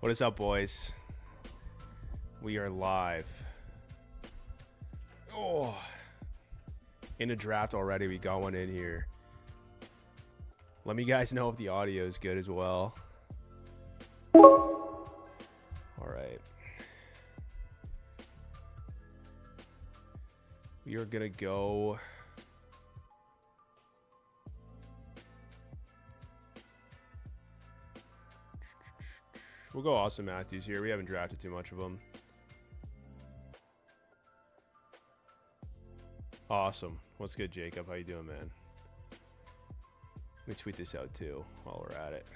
What is up, boys? We are live. Oh, in a draft already. We got one in here. Let me guys know if the audio is good as well. All right. We are gonna go. We'll go Austin Matthews here. We haven't drafted too much of them. Awesome. What's good, Jacob? How you doing, man? Let me tweet this out too while we're at it.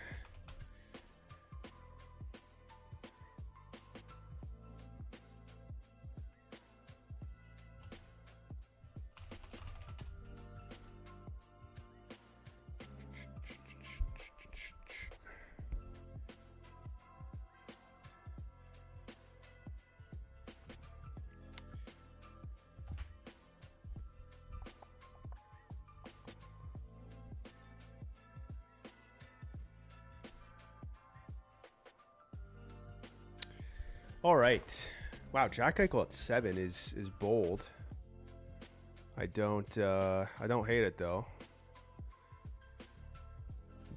All right. Wow, Jack Eichel at 7 is bold. I don't hate it though.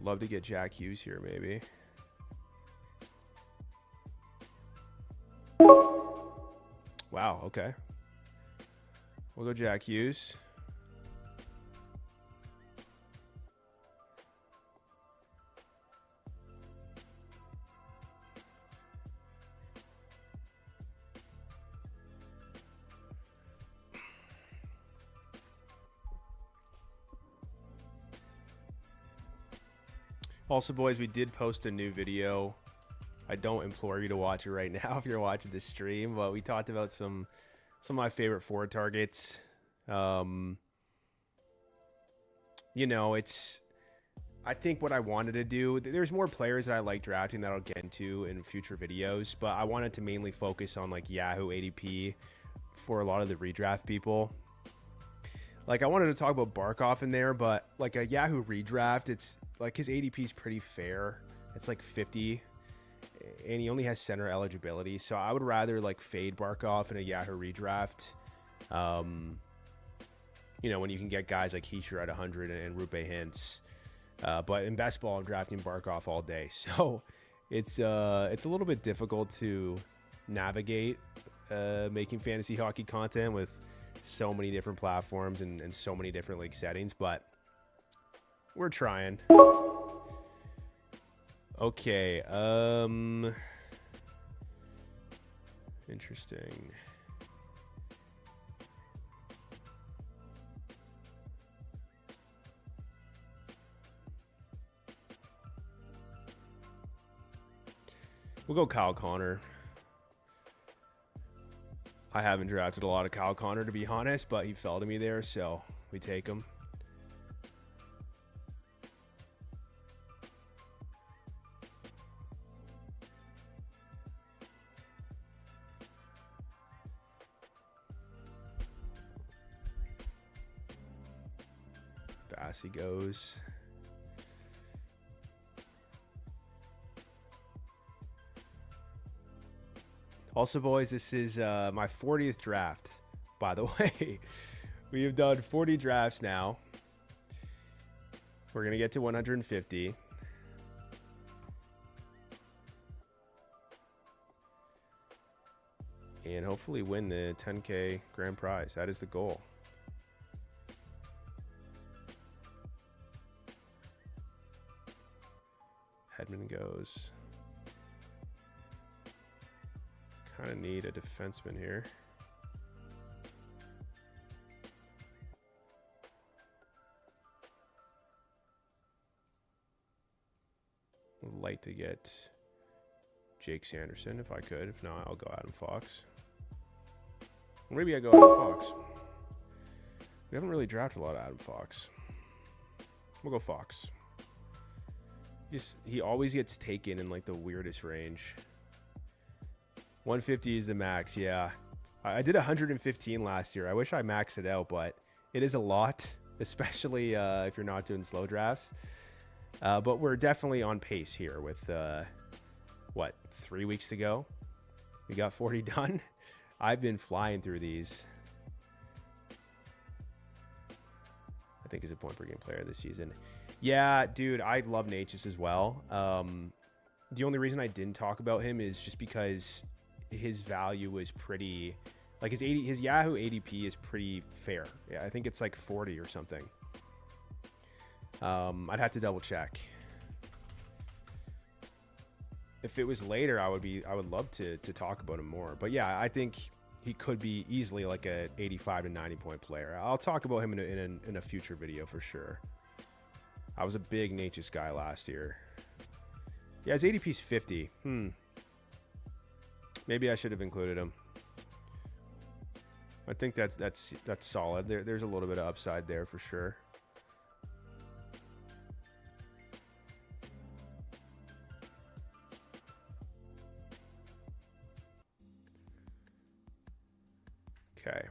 Love to get Jack Hughes here maybe. Wow, okay. We'll go Jack Hughes. Also, boys, we did post a new video. I don't implore you to watch it right now if you're watching the stream, but we talked about some of my favorite forward targets. You know, I think what I wanted to do, there's more players that I like drafting that I'll get into in future videos, but I wanted to mainly focus on like Yahoo ADP for a lot of the redraft people. Like I wanted to talk about Barkov in there, but like a Yahoo redraft, it's like his ADP is pretty fair. It's like 50 and he only has center eligibility. So I would rather like fade Barkov in a Yahoo redraft. You know, when you can get guys like Heischer at 100 and Rupe Hintz. But in best ball, I'm drafting Barkov all day. So it's a little bit difficult to navigate making fantasy hockey content with so many different platforms and so many different league settings, but we're trying. Okay, interesting. We'll go Kyle Connor. I haven't drafted a lot of Kyle Connor, to be honest, but he fell to me there, so we take him. Bassy goes. Also, boys, this is my 40th draft, by the way. We have done 40 drafts now. We're going to get to 150. And hopefully win the 10K grand prize. That is the goal. Hedman goes. Kind of need a defenseman here. Would like to get Jake Sanderson if I could. If not, I'll go Adam Fox. Or maybe I go Adam Fox. We haven't really drafted a lot of Adam Fox. We'll go Fox. He always gets taken in like the weirdest range. 150 is the max, yeah. I did 115 last year. I wish I maxed it out, but it is a lot, especially if you're not doing slow drafts. But we're definitely on pace here with, what, 3 weeks ago. We got 40 done. I've been flying through these. I think he's a point per game player this season. Yeah, dude, I love Natchez as well. The only reason I didn't talk about him is just because his value was pretty, like his Yahoo ADP is pretty fair. Yeah, I think it's like 40 or something. I'd have to double check. If it was later, I would love to talk about him more. But yeah, I think he could be easily like a 85 to 90 point player. I'll talk about him in a future video for sure. I was a big Natchez guy last year. Yeah, his ADP's 50. Maybe I should have included him. I think that's solid. There's a little bit of upside there for sure. Okay.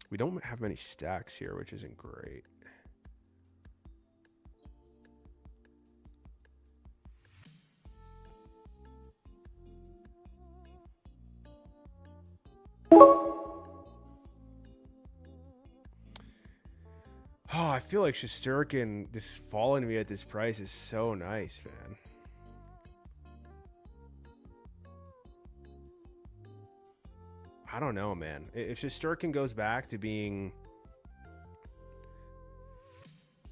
We don't have many stacks here, which isn't great. Oh, I feel like Shesterkin just falling to me at this price is so nice, man. I don't know, man. If Shesterkin goes back to being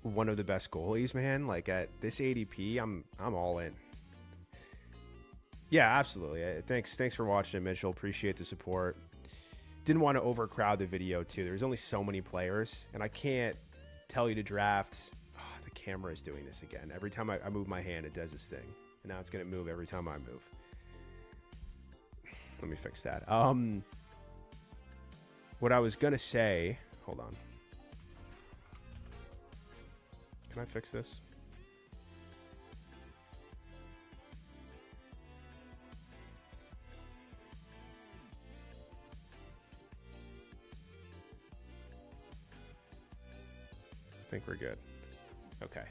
one of the best goalies, man, like at this ADP, I'm all in. Yeah, absolutely. Thanks for watching, Mitchell. Appreciate the support. Didn't want to overcrowd the video too. There's only so many players, and I can't tell you to draft. Oh, the camera is doing this again. Every time I move my hand, it does this thing, and now it's gonna move every time I move. Let me fix that. What I was gonna say, hold on. Can I fix this? I think we're good. Okay.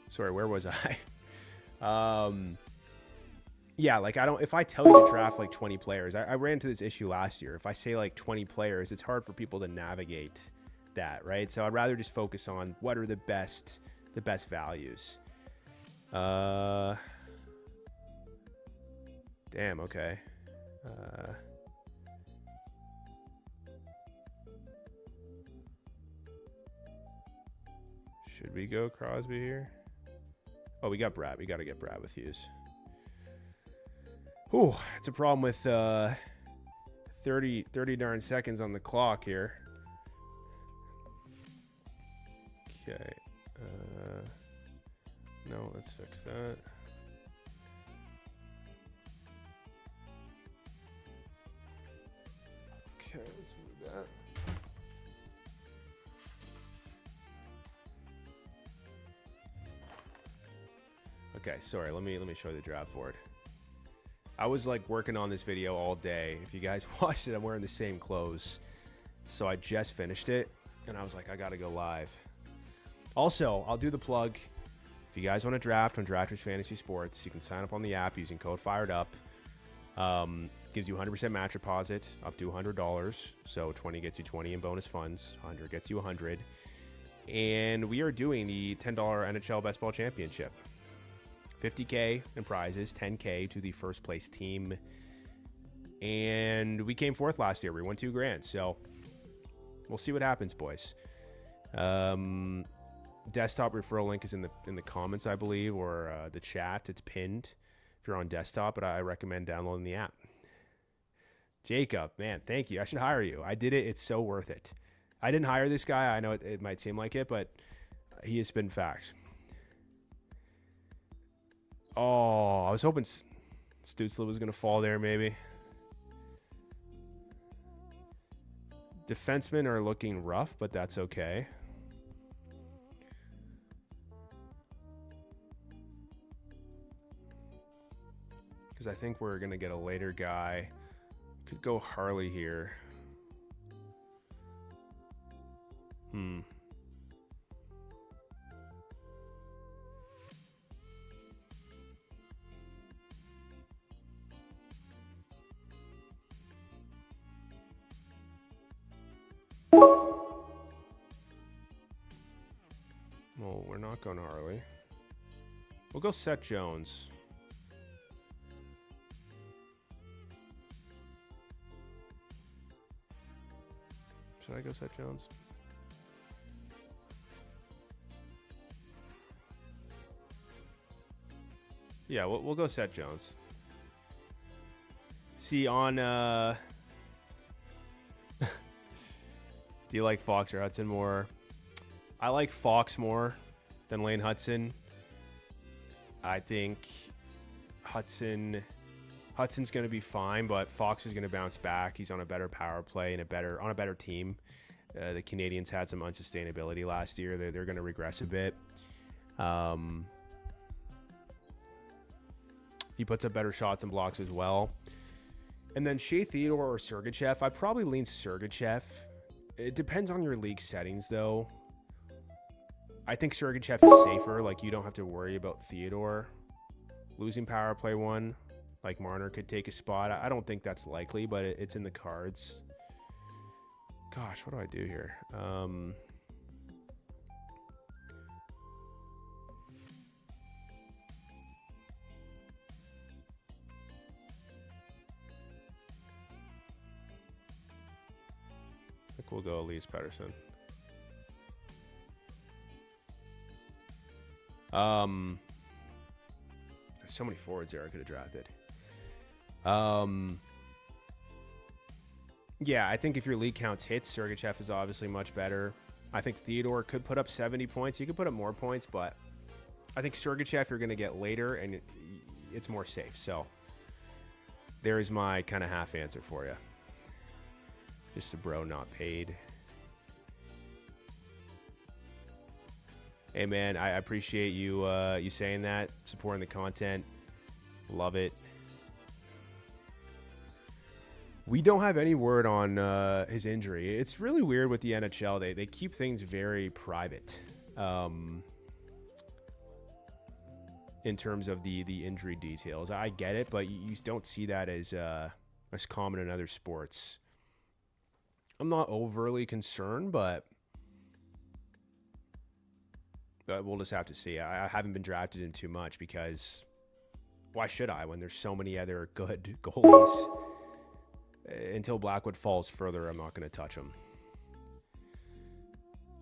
Sorry, where was I? Yeah, like if I tell you to draft like 20 players, I ran into this issue last year. If I say like 20 players, it's hard for people to navigate that, right? So I'd rather just focus on what are the best values. Damn, okay. Should we go Crosby here? Oh, we got Brad. We got to get Brad with Hughes. Ooh, it's a problem with 30 darn seconds on the clock here. Okay. No, let's fix that. Okay, let's move that. Okay, sorry. Let me show you the draft board. I was like working on this video all day. If you guys watched it, I'm wearing the same clothes. So I just finished it and I was like, I gotta go live. Also, I'll do the plug. If you guys want to draft on Drafters Fantasy Sports, you can sign up on the app using code FIREDUP. Gives you 100% match deposit up to $100. So 20 gets you 20 in bonus funds. 100 gets you 100. And we are doing the $10 NHL Best Ball Championship. $50K in prizes, $10K to the first place team. And we came fourth last year. We won $2 grand. So we'll see what happens, boys. Desktop referral link is in the comments, I believe, or the chat. It's pinned if you're on desktop, but I recommend downloading the app. Jacob, man, thank you. I should hire you. I did it. It's so worth it. I didn't hire this guy. I know it might seem like it, but he has been fact. Oh, I was hoping Stutzla was going to fall there, maybe. Defensemen are looking rough, but that's okay. Because I think we're going to get a later guy. Could go Harley here. Well, we're not going Harley. We'll go Seth Jones. Should I go Seth Jones? Yeah, we'll go Seth Jones. See, on... do you like Fox or Hudson more? I like Fox more than Lane Hudson. I think Hudson's going to be fine, but Fox is going to bounce back. He's on a better power play and on a better team. The Canadians had some unsustainability last year. They're going to regress a bit. He puts up better shots and blocks as well. And then Shea Theodore or Sergachev. I probably lean Sergachev. It depends on your league settings, though. I think Sergachev is safer. Like, you don't have to worry about Theodore losing power play one. Like, Marner could take a spot. I don't think that's likely, but it's in the cards. Gosh, what do I do here? I think we'll go Elias Pettersson. There's so many forwards there I could have drafted. Yeah, I think if your league counts hits, Sergachev is obviously much better. I think Theodore could put up 70 points. He could put up more points, but I think Sergachev you're going to get later, and it's more safe. So there's my kind of half answer for you. Just a bro not paid. Hey, man, I appreciate you you saying that, supporting the content. Love it. We don't have any word on his injury. It's really weird with the NHL. They keep things very private in terms of the injury details. I get it, but you don't see that as common in other sports. I'm not overly concerned, but we'll just have to see. I haven't been drafted in too much because why should I when there's so many other good goalies? Until Blackwood falls further, I'm not going to touch him.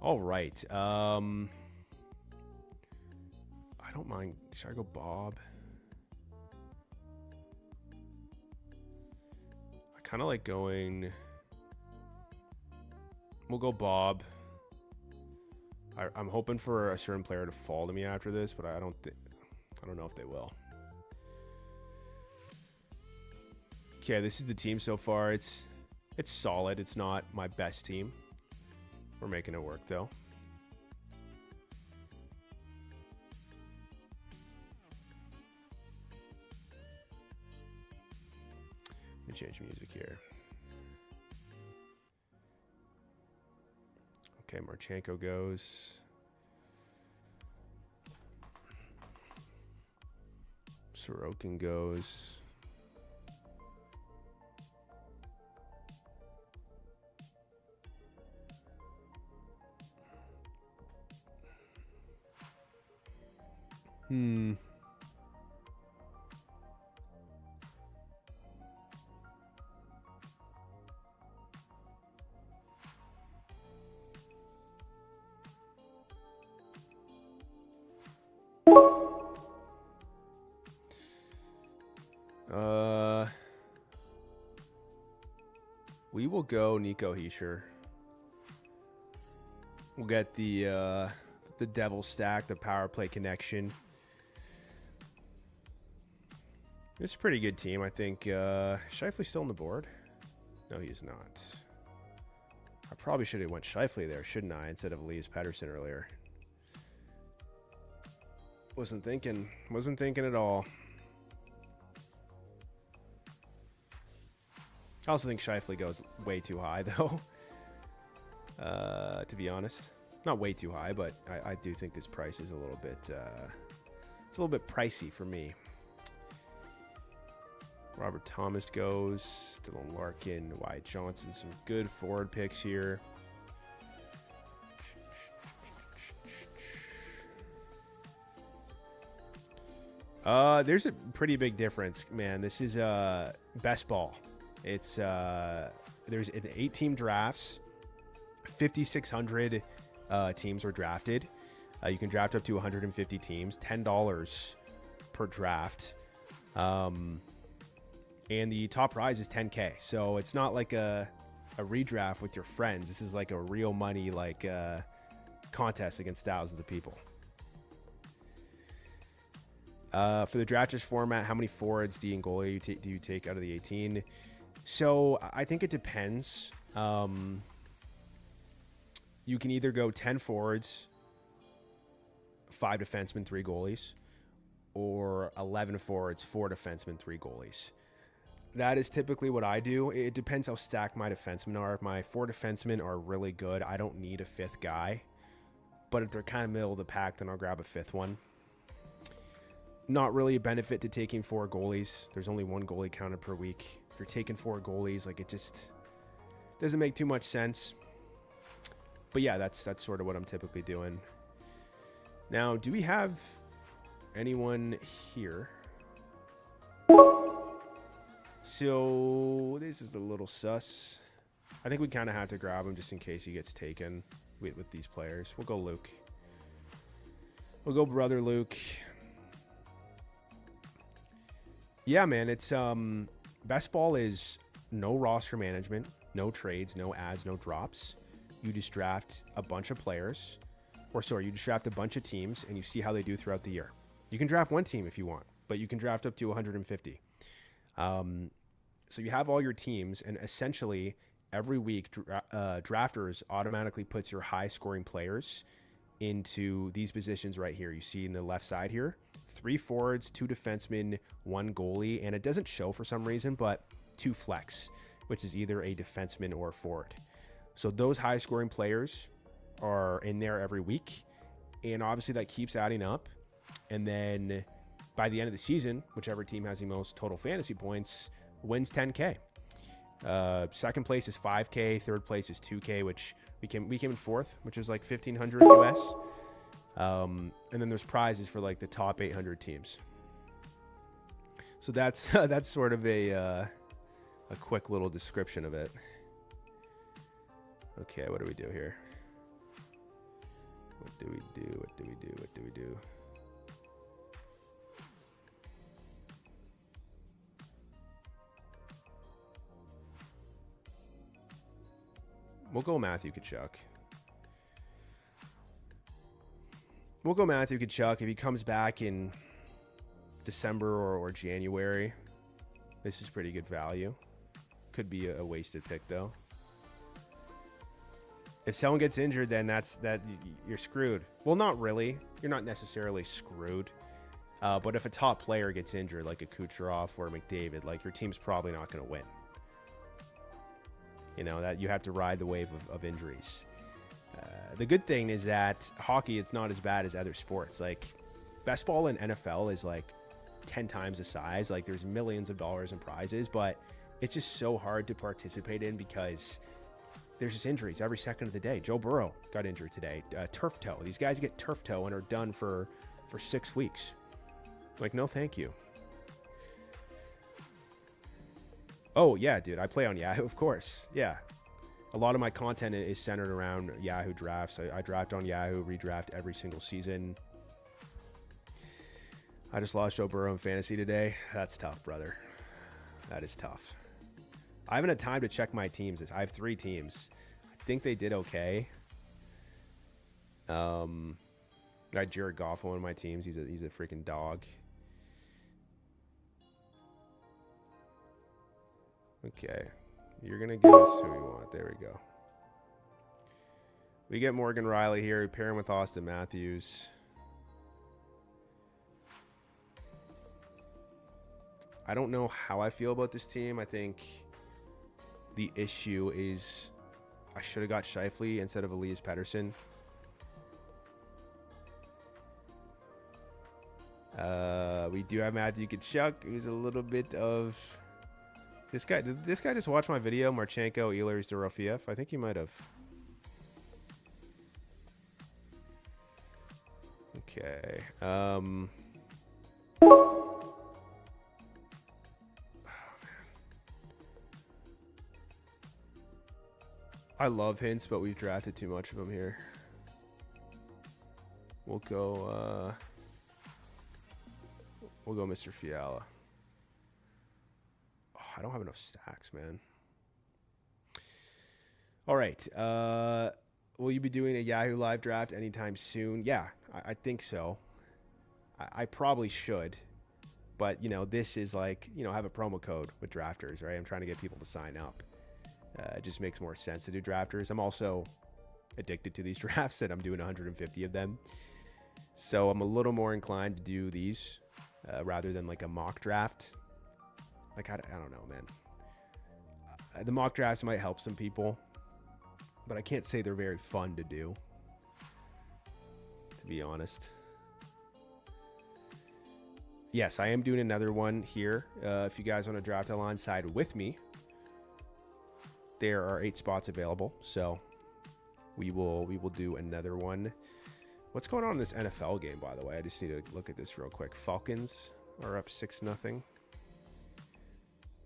All right. I don't mind. Should I go Bob? I kind of like going... We'll go Bob. I'm hoping for a certain player to fall to me after this, but I don't know if they will. Okay, this is the team so far. It's solid. It's not my best team. We're making it work though. Let me change music here. Okay, Marchenko goes. Sorokin goes. We will go Nico Hischier. We'll get the devil stack, the power play connection. It's a pretty good team, I think. Scheifele's still on the board? No, he's not. I probably should have went Scheifele there, shouldn't I, instead of Elias Pettersson earlier. Wasn't thinking at all. I also think Scheifele goes way too high, though. To be honest, not way too high, but I do think this price is a little bit. It's a little bit pricey for me. Robert Thomas goes. Dylan Larkin, Wyatt Johnson, some good forward picks here. There's a pretty big difference, man. This is best ball. It's there's 8-team drafts. 5,600 teams are drafted. You can draft up to 150 teams. $10 per draft. And the top prize is $10K. So it's not like a redraft with your friends. This is like a real money contest against thousands of people. For the drafters format, how many forwards, D, and goalie do you take out of the 18? So I think it depends. You can either go 10 forwards, 5 defensemen, 3 goalies, or 11 forwards, 4 defensemen, 3 goalies. That is typically what I do. It depends how stacked my defensemen are. If my 4 defensemen are really good, I don't need a 5th guy. But if they're kind of middle of the pack, then I'll grab a 5th one. Not really a benefit to taking 4 goalies. There's only 1 goalie counted per week. If you're taking 4 goalies, like, it just doesn't make too much sense. But yeah, that's sort of what I'm typically doing. Now, do we have anyone here? So this is a little sus. I think we kind of have to grab him just in case he gets taken with these players. We'll go Luke. We'll go brother Luke. Yeah, man, it's best ball is no roster management, no trades, no adds, no drops. You just draft a bunch of players, or sorry, you just draft a bunch of teams and you see how they do throughout the year. You can draft one team if you want, but you can draft up to 150. So you have all your teams, and essentially every week Drafters automatically puts your high scoring players into these positions right here. You see in the left side here, 3 forwards, 2 defensemen, 1 goalie, and it doesn't show for some reason, but 2 flex, which is either a defenseman or a forward. So those high scoring players are in there every week, and obviously that keeps adding up. And then by the end of the season, whichever team has the most total fantasy points wins 10K. Second place is 5K, third place is 2K, which we came in 4th, which is like 1,500 US. And then there's prizes for like the top 800 teams. So that's that's sort of a quick little description of it. Okay, what do we do here? What do we do? What do we do? What do we do? We'll go Matthew Tkachuk. We'll go Matthew Tkachuk. If he comes back in December or January, this is pretty good value. Could be a wasted pick, though. If someone gets injured, then you're screwed. Well, not really. You're not necessarily screwed. But if a top player gets injured, like a Kucherov or a McDavid, like, your team's probably not going to win. You know, that you have to ride the wave of injuries. The good thing is that hockey, it's not as bad as other sports. Like, best ball in NFL is like 10 times the size. Like, there's millions of dollars in prizes, but it's just so hard to participate in because there's just injuries every second of the day. Joe Burrow got injured today. Turf toe. These guys get turf toe and are done for 6 weeks. Like, no, thank you. Oh, yeah, dude. I play on Yahoo, of course. Yeah. A lot of my content is centered around Yahoo drafts. I draft on Yahoo, redraft every single season. I just lost Joe Burrow in fantasy today. That's tough, brother. That is tough. I haven't had time to check my teams. I have 3 teams. I think they did okay. I got Jared Goff on one of my teams. He's a freaking dog. Okay. You're going to give us who we want. There we go. We get Morgan Riley here. We pair him with Austin Matthews. I don't know how I feel about this team. I think the issue is I should have got Scheifele instead of Elias Pettersson. We do have Matthew Tkachuk, who's a little bit of... This guy, did this guy just watch my video? Marchenko, Ehlers, Dorofiev? I think he might have. Okay. love Hynts, but we've drafted too much of them here. We'll go Mr. Fiala. Oh, I don't have enough stacks, man. All right. Will you be doing a Yahoo Live draft anytime soon? Yeah, I think so. I probably should. But, you know, this is like, you know, I have a promo code with Drafters, right? I'm trying to get people to sign up. It just makes more sense to do Drafters. I'm also addicted to these drafts, and I'm doing 150 of them. So I'm a little more inclined to do these rather than like a mock draft. Like, I don't know, man. The mock drafts might help some people, but I can't say they're very fun to do, to be honest. Yes, I am doing another one here. If you guys want to draft alongside with me, there are 8 spots available. So we will do another one. What's going on in this NFL game, by the way? I just need to look at this real quick. Falcons are up 6-0.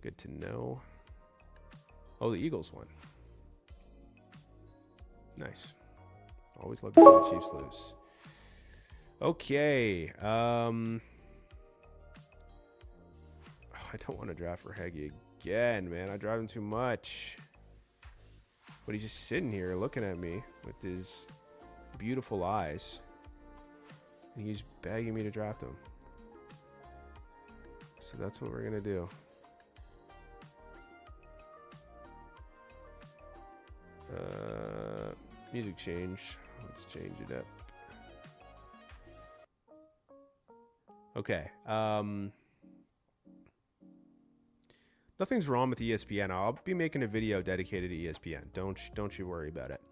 Good to know. Oh, the Eagles won. Nice. Always love to see the Chiefs lose. Okay. I don't want to draft for Heggy again, man. I drive him too much. But he's just sitting here looking at me with his beautiful eyes. And he's begging me to draft him. So that's what we're going to do. Music change. Let's change it up. Okay. Nothing's wrong with ESPN. I'll be making a video dedicated to ESPN. Don't you worry about it.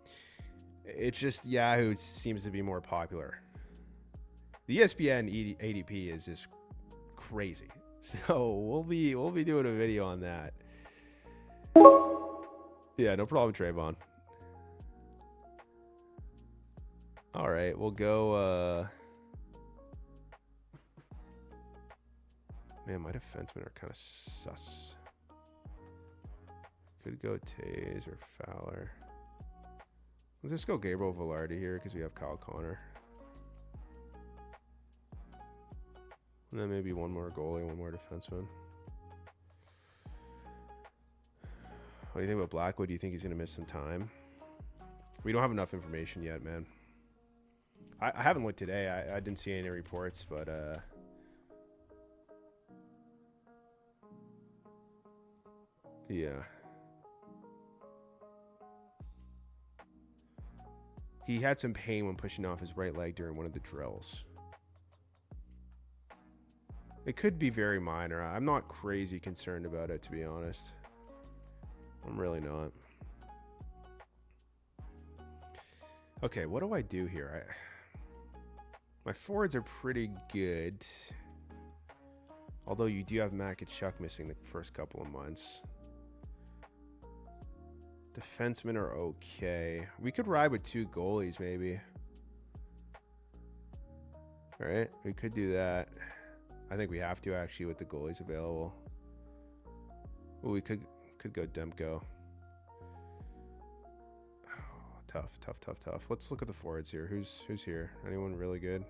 It's just Yahoo seems to be more popular. The ESPN ADP is just crazy. So we'll be doing a video on that. Yeah, no problem, Trayvon. All right, we'll go. Man, my defensemen are kind of sus. Could go Taze or Fowler. Let's just go Gabriel Velarde here because we have Kyle Connor. And then maybe one more goalie, one more defenseman. What do you think about Blackwood? Do you think he's going to miss some time? We don't have enough information yet, man. I haven't looked today. I didn't see any reports, but yeah. He had some pain when pushing off his right leg during one of the drills. It could be very minor. I'm not crazy concerned about it, to be honest. I'm really not. Okay, what do I do here? My forwards are pretty good. Although you do have Mac and Chuck missing the first couple of months. Defensemen are okay. We could ride with 2 goalies, maybe. All right, we could do that. I think we have to, actually, with the goalies available. Well, we could go Demko. Oh, tough. Let's look at the forwards here. Who's here? Anyone really good?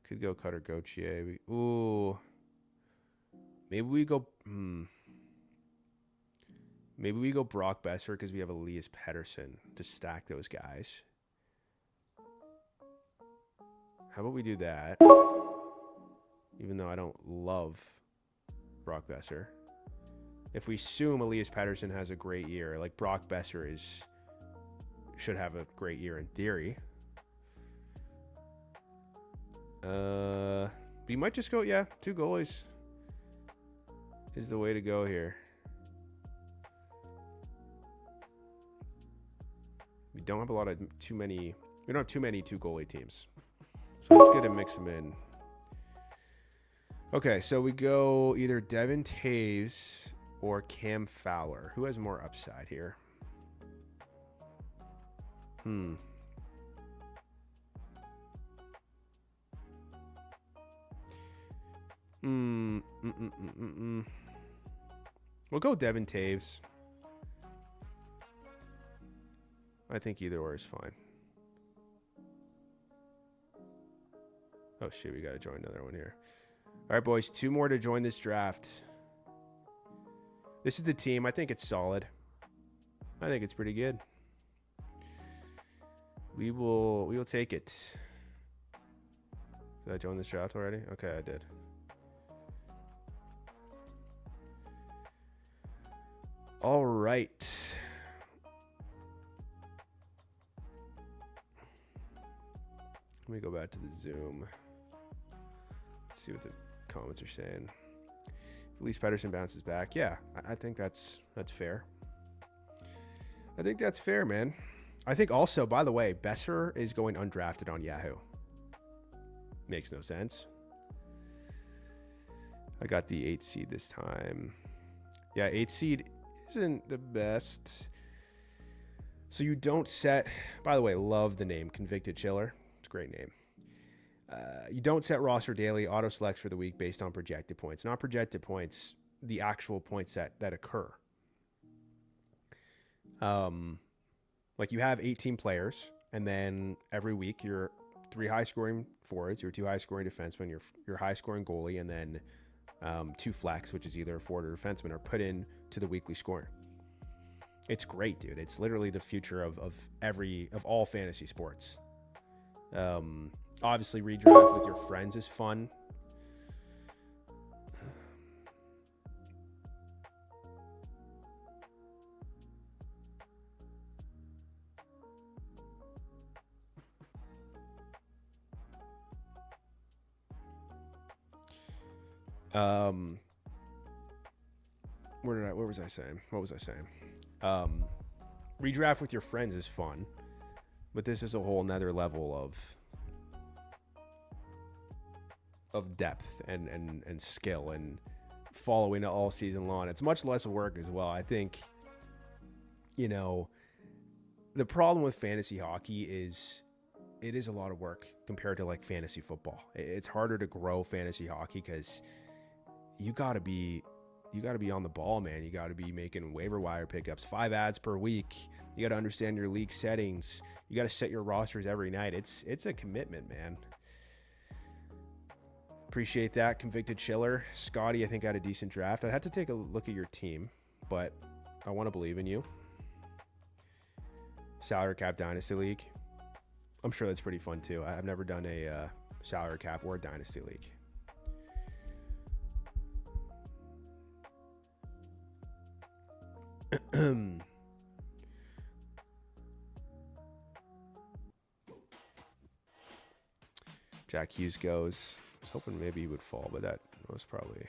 Could go Cutter Gauthier. Ooh. Maybe we go... Maybe we go Brock Besser because we have Elias Pettersson to stack those guys. How about we do that? Even though I don't love Brock Besser. If we assume Elias Pettersson has a great year, like Brock Besser should have a great year in theory. We might just go, yeah, 2 goalies is the way to go here. We don't have we don't have too many 2 goalie teams. So let's get to mix them in. Okay, so we go either Devin Taves or Cam Fowler. Who has more upside here? We'll go Devin Taves. I think either or is fine. Oh, shit. We got to join another one here. All right, boys. 2 more to join this draft. This is the team. I think it's solid. I think it's pretty good. We will take it. Did I join this draft already? Okay, I did. All right. Let me go back to the Zoom. Let's see what the comments are saying. Elise Pedersen bounces back. Yeah, I think that's fair. I think that's fair, man. I think also, by the way, Besser is going undrafted on Yahoo. Makes no sense. I got the 8 seed this time. Yeah, 8 seed isn't the best. So you don't set, by the way, love the name, Convicted Chiller. It's a great name. You don't set roster daily auto selects for the week based on projected points. Not projected points, the actual points that occur. Like you have 18 players, and then every week your 3 high-scoring forwards, your 2 high-scoring defensemen, your high-scoring goalie, and then 2 flex, which is either a forward or defenseman, are put in to the weekly scoring. It's great, dude. It's literally the future of all fantasy sports. Obviously, redraft with your friends is fun. What was I saying? Redraft with your friends is fun, but this is a whole nother level of depth and skill and following it all season long. It's much less work as well. I think, the problem with fantasy hockey is it is a lot of work compared to like fantasy football. It's harder to grow fantasy hockey because you got to be on the ball, man. You got to be making waiver wire pickups, 5 ads per week. You got to understand your league settings. You got to set your rosters every night. It's a commitment, man. Appreciate that, Convicted Chiller. Scotty, I think, had a decent draft. I'd have to take a look at your team, but I want to believe in you. Salary cap dynasty league. I'm sure that's pretty fun too. I've never done a salary cap or a dynasty league. Jack Hughes goes. I was hoping maybe he would fall, but that was probably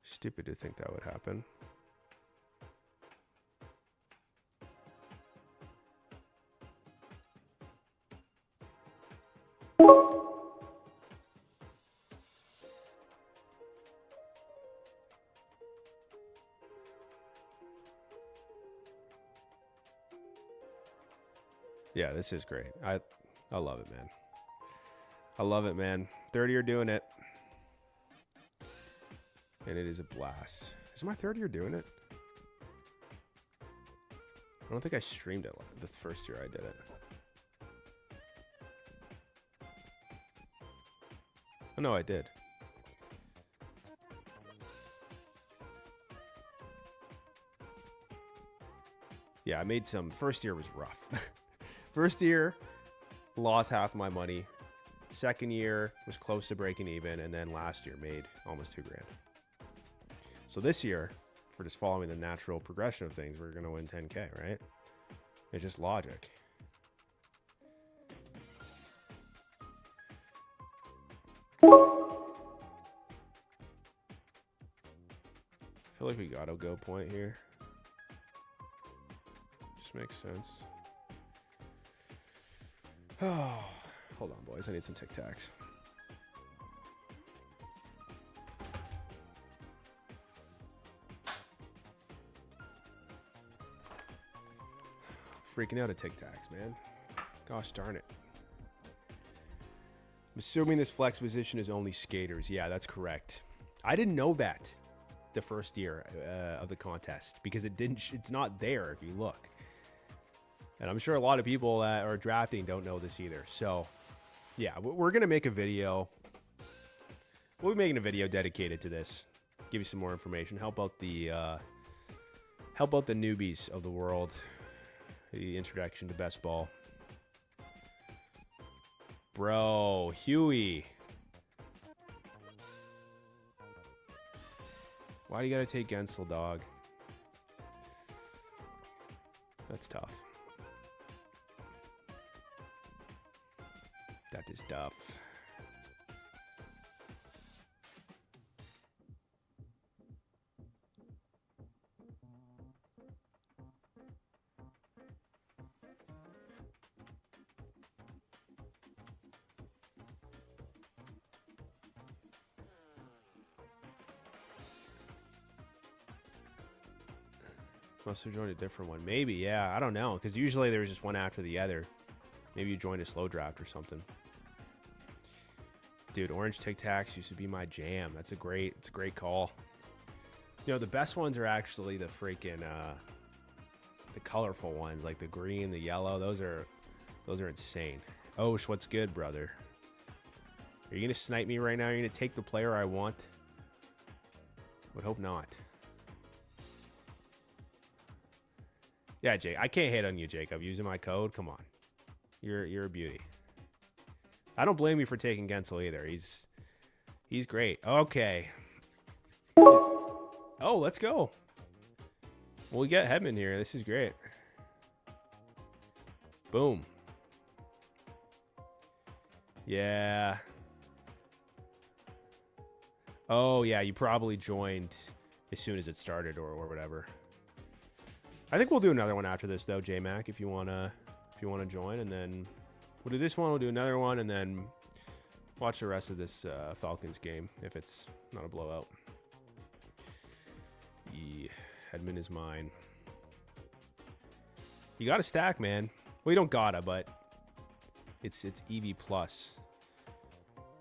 stupid to think that would happen. Yeah, this is great. I love it, man. I love it, man. 3rd year doing it. And it is a blast. Is it my 3rd year doing it? I don't think I streamed it the first year I did it. Oh, no, I did. Yeah, I made some. First year was rough. First year, lost half my money. Second year was close to breaking even, and then last year made almost $2,000. So this year, for just following the natural progression of things, we're gonna win 10K, right? It's just logic. I feel like we got a go point here. Just makes sense. Oh, hold on, boys. I need some Tic Tacs. Freaking out at Tic Tacs, man. Gosh darn it. I'm assuming this flex position is only skaters. Yeah, that's correct. I didn't know that the first year of the contest because it's not there if you look. And I'm sure a lot of people that are drafting don't know this either. So, yeah, we're going to make a video. We'll be making a video dedicated to this. Give you some more information. Help out the newbies of the world. The introduction to best ball. Bro, Huey. Why do you got to take Gensel, dog? That's tough. That is tough. Must have joined a different one. Maybe, yeah. I don't know. Because usually there's just one after the other. Maybe you joined a slow draft or something. Dude, Orange Tic Tacs used to be my jam. It's a great call. You know, the best ones are actually the freaking the colorful ones, like the green, the yellow. Those are insane. Oh, what's good, brother? Are you gonna snipe me right now? Are you gonna take the player I want? Would hope not. Yeah, Jake. I can't hate on you, Jacob. Using my code. Come on. You're a beauty. I don't blame you for taking Gensel either. He's great. Okay. Oh, let's go. Well, we got Hedman here. This is great. Boom. Yeah. Oh, yeah. You probably joined as soon as it started or whatever. I think we'll do another one after this, though, J-Mac, if you wanna join, and then we'll do this one. We'll do another one, and then watch the rest of this Falcons game if it's not a blowout. Yeah, Hedman is mine. You got to stack, man. Well, you don't gotta, but it's EV plus,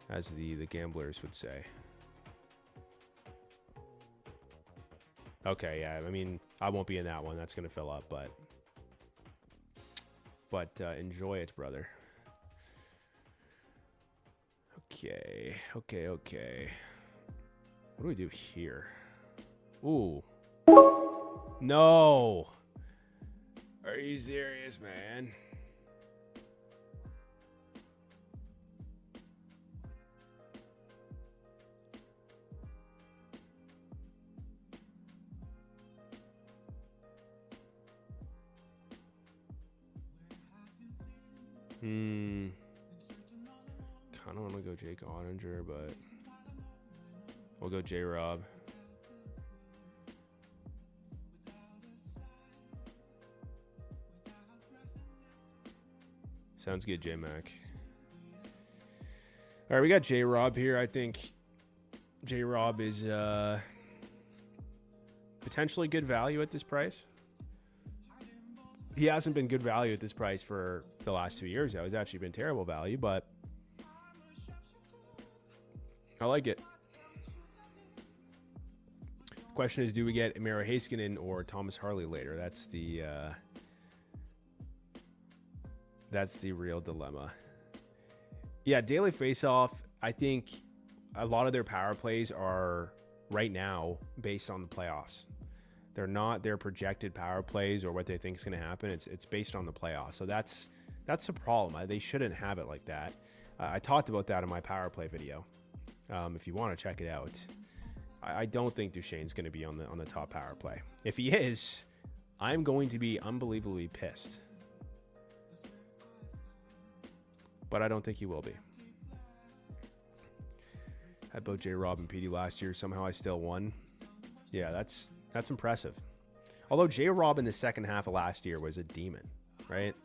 as the gamblers would say. Okay, yeah. I mean, I won't be in that one. That's gonna fill up, but enjoy it, brother. Okay. What do we do here? Ooh. No. Are you serious, man? Kind of want to go Jake Ottinger, but we'll go J-Rob. Sounds good, J-Mac. All right, we got J-Rob here. I think J-Rob is potentially good value at this price. He hasn't been good value at this price for the last 2 years, though. He's actually been terrible value, but I like it. Question is, do we get Miro Heiskanen or Thomas Harley later? That's the real dilemma. Yeah, daily faceoff, I think a lot of their power plays are right now based on the playoffs. They're not their projected power plays or what they think is going to happen. It's based on the playoffs. So that's the problem. They shouldn't have it like that. I talked about that in my power play video. If you want to check it out, I don't think Duchesne's going to be on the top power play. If he is, I'm going to be unbelievably pissed. But I don't think he will be. Had both J-Rob and PD last year. Somehow I still won. Yeah, that's impressive. Although J-Rob in the second half of last year was a demon, right?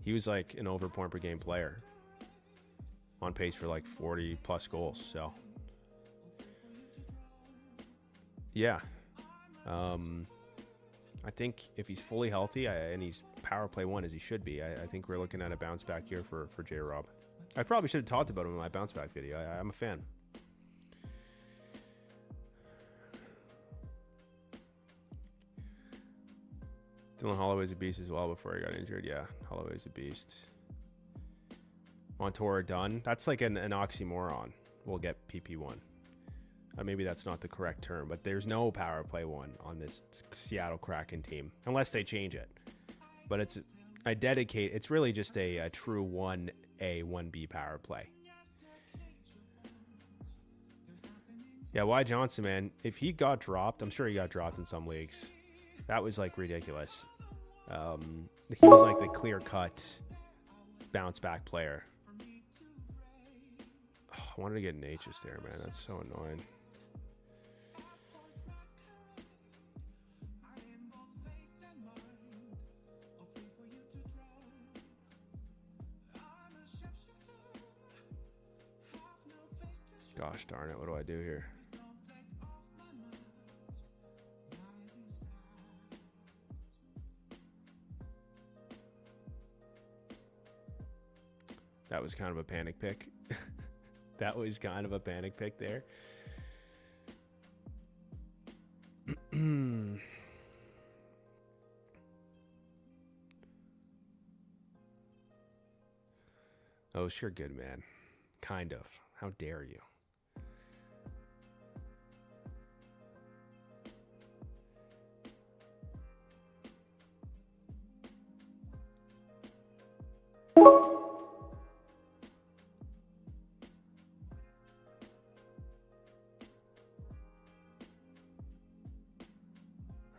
He was like an over point per game player. On pace for like 40 plus goals. So yeah. I think if he's fully healthy and he's power play one as he should be, I think we're looking at a bounce back here for J-Rob. I probably should have talked about him in my bounce back video. I'm a fan. Dylan Holloway's a beast as well before he got injured. Yeah, Holloway's a beast. Montour done. That's like an oxymoron. We'll get PP1. Maybe that's not the correct term, but there's no power play 1 on this Seattle Kraken team unless they change it. But it's really just a true 1A, 1B power play. Yeah, Y Johnson, man. If he got dropped, I'm sure he got dropped in some leagues. That was like ridiculous. He was like the clear-cut bounce back player. Oh, I wanted to get an H's there, man. That's so annoying. Gosh darn it, what do I do here? That was kind of a panic pick. That was kind of a panic pick there. Oh, sure, good man. Kind of. How dare you?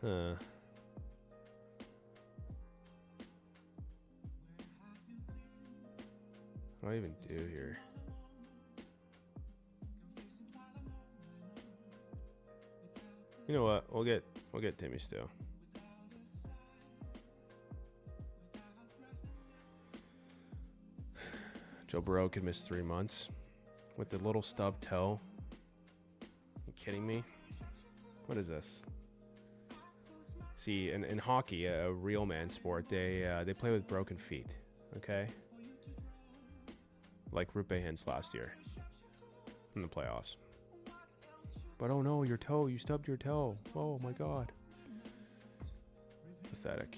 Huh. What do I even do here? You know what? We'll get Timmy still. Joe Burrow could miss 3 months with the little stub toe. You kidding me? What is this? See, in hockey, a real man sport, they play with broken feet. Okay, like Rupe Hintz last year in the playoffs. But oh no, your toe! You stubbed your toe. Oh my God, pathetic.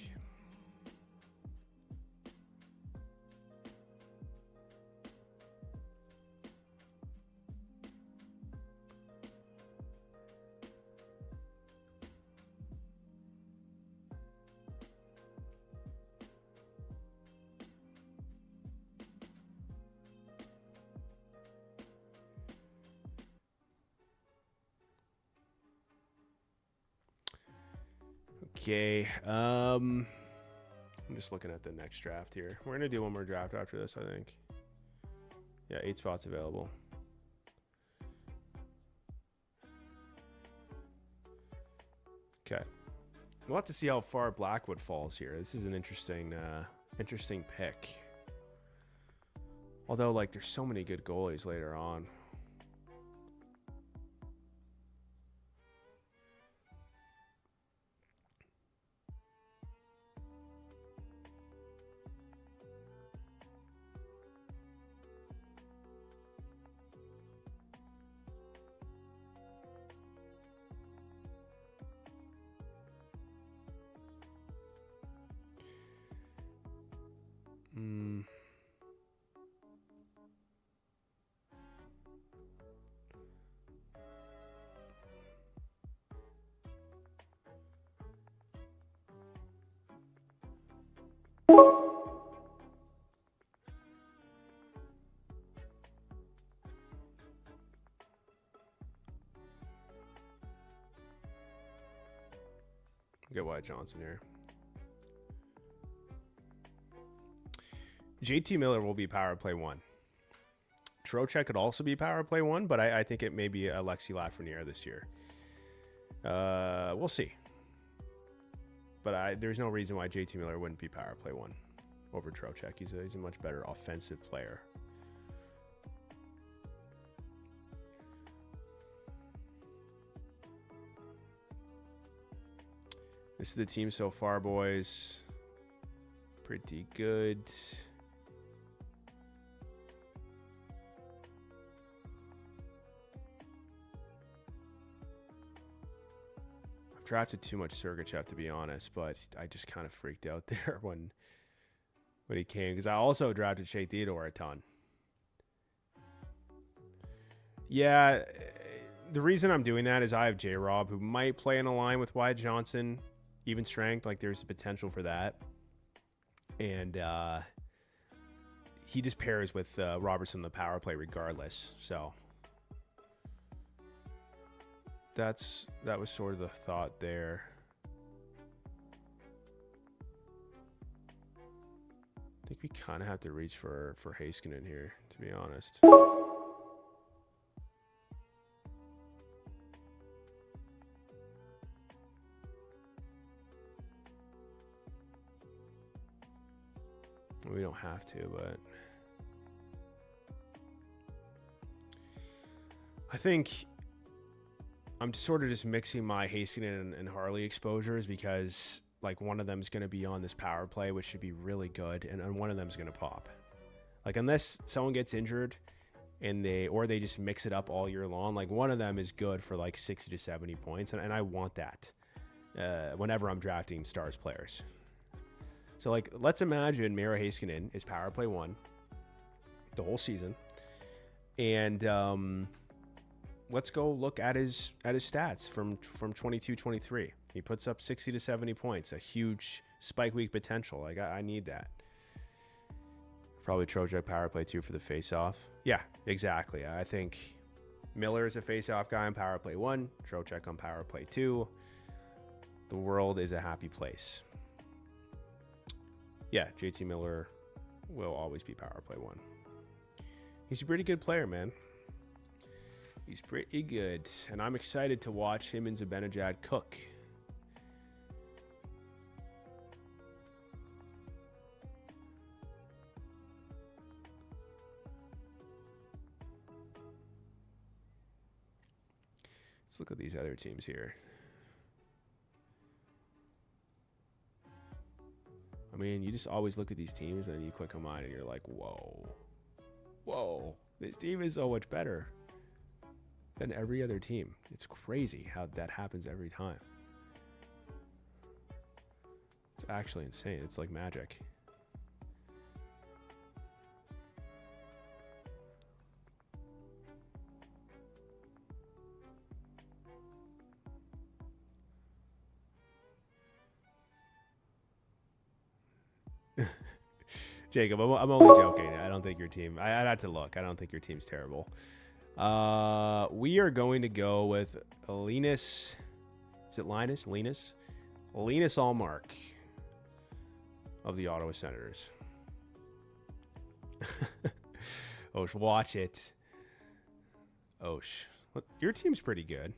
Okay, I'm just looking at the next draft here. We're gonna do one more draft after this, I think. Yeah, 8 spots available. Okay, we'll have to see how far Blackwood falls here. This is an interesting pick. Although, like, there's so many good goalies later on. Get Wyatt Johnson here. JT Miller will be power play 1. Trocheck could also be power play 1, but I think it may be Alexi Lafreniere this year. We'll see. But there's no reason why JT Miller wouldn't be power play 1 over Trocheck. He's a much better offensive player. This is the team so far, boys. Pretty good. drafted too much Sergachev, to be honest, but I just kind of freaked out there when he came, because I also drafted Shea Theodore a ton. Yeah, the reason I'm doing that is I have J-Rob, who might play in a line with Wyatt Johnson, even strength. Like, there's the potential for that. And he just pairs with Robertson in the power play regardless. So that was sort of the thought there. I think we kind of have to reach for Heiskanen here, to be honest. We don't have to, but I think I'm sort of just mixing my Heiskanen and Harley exposures, because like one of them is going to be on this power play, which should be really good, and one of them is going to pop. Like, unless someone gets injured and they just mix it up all year long, like one of them is good for like 60 to 70 points, and I want that whenever I'm drafting Stars players. So, like, let's imagine Miro Heiskanen is power play 1 the whole season, and let's go look at his stats from 22-23. He puts up 60 to 70 points, a huge spike week potential. Like, I need that. Probably Trocheck power play 2 for the face-off. Yeah, exactly. I think Miller is a face-off guy on power play 1, Trocheck on power play 2. The world is a happy place. Yeah, JT Miller will always be power play 1. He's a pretty good player, man. He's pretty good. And I'm excited to watch him and Zibanejad cook. Let's look at these other teams here. I mean, you just always look at these teams and then you click on mine and you're like, whoa, this team is so much better than every other team. It's crazy how that happens every time. It's actually insane. It's like magic. Jacob, I'm only joking. I don't think your team... I had to look. I don't think your team's terrible. We are going to go with Linus... Is it Linus? Linus? Linus Allmark of the Ottawa Senators. Osh, watch it. Osh. Your team's pretty good.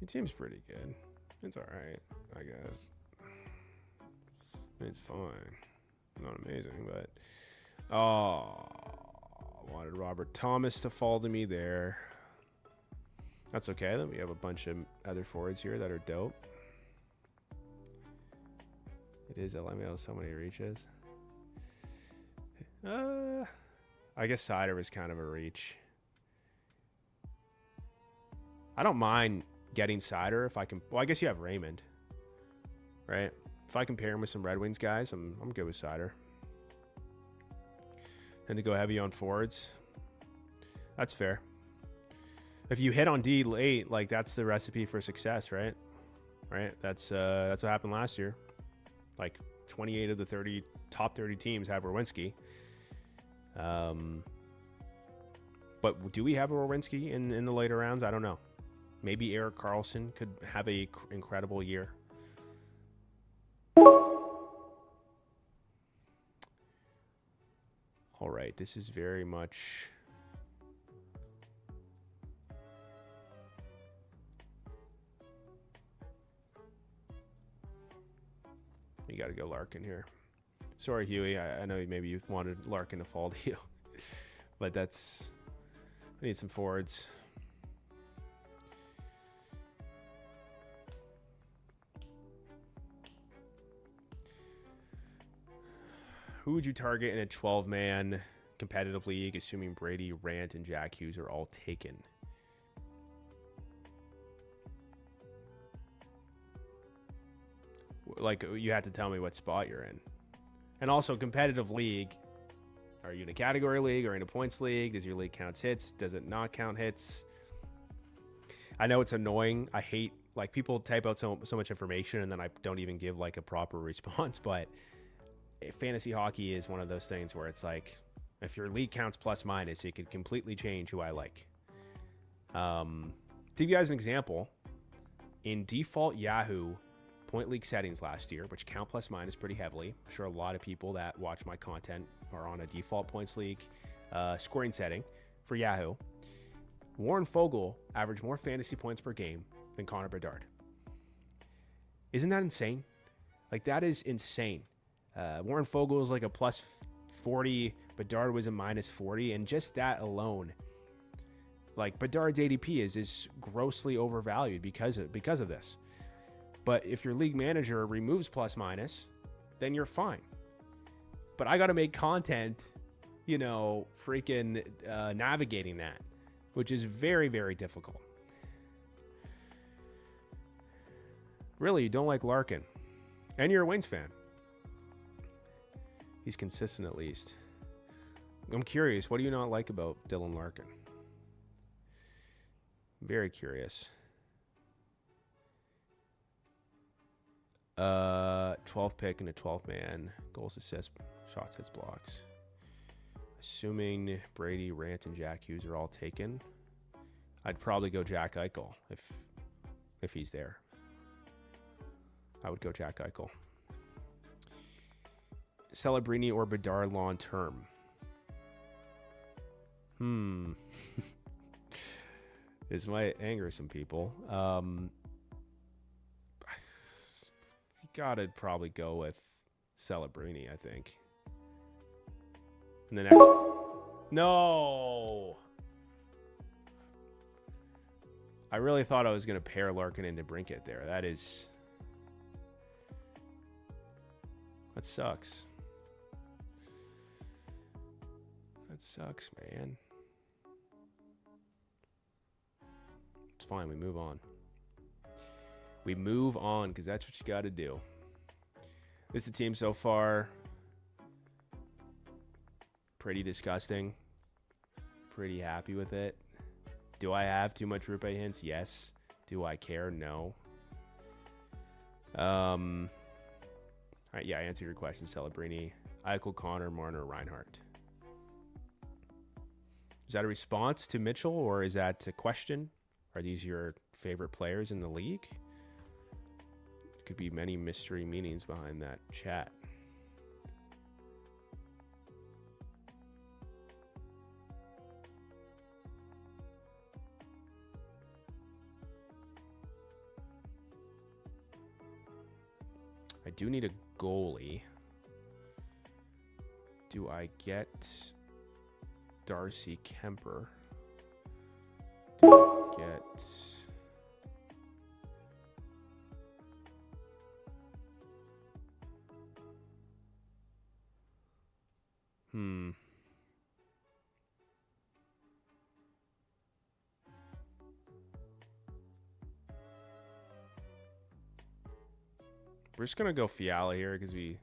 Your team's pretty good. It's all right, I guess. It's fine. Not amazing, but... Oh, I wanted Robert Thomas to fall to me there. That's okay. Then we have a bunch of other forwards here that are dope. It is LMAO, so many reaches. I guess Sider was kind of a reach. I don't mind getting Sider if I can... Well, I guess you have Raymond, right? If I can pair him with some Red Wings guys, I'm good with Sider. And to go heavy on forwards, that's fair. If you hit on D late, like that's the recipe for success, right? Right. That's what happened last year. Like 28 of the top 30 teams have Werenski. But do we have a Werenski in the later rounds? I don't know. Maybe Erik Karlsson could have a incredible year. All right, this is very much... You got to go Larkin here. Sorry, Huey. I know maybe you wanted Larkin to fall to you. But that's... I need some forwards. Who would you target in a 12-man competitive league, assuming Brady, Rant, and Jack Hughes are all taken? like you had to tell me what spot you're in. And also competitive league. Are you in a category league or in a points league? Does your league count hits? Does it not count hits? I know it's annoying. I hate like people type out so much information and then I don't even give like a proper response. But fantasy hockey is one of those things where it's like if your league counts plus minus, it could completely change who I like. To give you guys an example, in default Yahoo point league settings last year, which count plus minus pretty heavily. I'm sure a lot of people that watch my content are on a default points league scoring setting for Yahoo. Warren Fogle averaged more fantasy points per game than Connor Bedard. Isn't that insane? Like, that is insane. Warren Fogle is like a plus 40. Bedard was a minus 40. And just that alone, like, Bedard's ADP is grossly overvalued because of this. But if your league manager removes plus minus, then you're fine. But I got to make content, you know, freaking navigating that, which is very, very difficult. Really, you don't like Larkin. And you're a Wings fan. He's consistent at least. I'm curious, what do you not like about Dylan Larkin? Very curious. 12th pick and a 12th man. Goals, assists, shots, hits, blocks. Assuming Brady, Rant, and Jack Hughes are all taken, I'd probably go Jack Eichel if he's there. I would go Jack Eichel. Celebrini or Bedard long term? This might anger some people. You gotta probably go with Celebrini, I think. And the next... No! I really thought I was going to pair Larkin into Brinket there. That sucks. That sucks, man. It's fine. We move on. We move on because that's what you got to do. This is the team so far. Pretty disgusting. Pretty happy with it. Do I have too much Rupe hints? Yes. Do I care? No. All right, yeah, I answered your question, Celebrini. Eichel, Connor, Marner, Reinhardt. Is that a response to Mitchell, or is that a question? Are these your favorite players in the league? Could be many mystery meanings behind that chat. I do need a goalie. Do I get Darcy Kemper? Do I get... We're just going to go Fiala here because we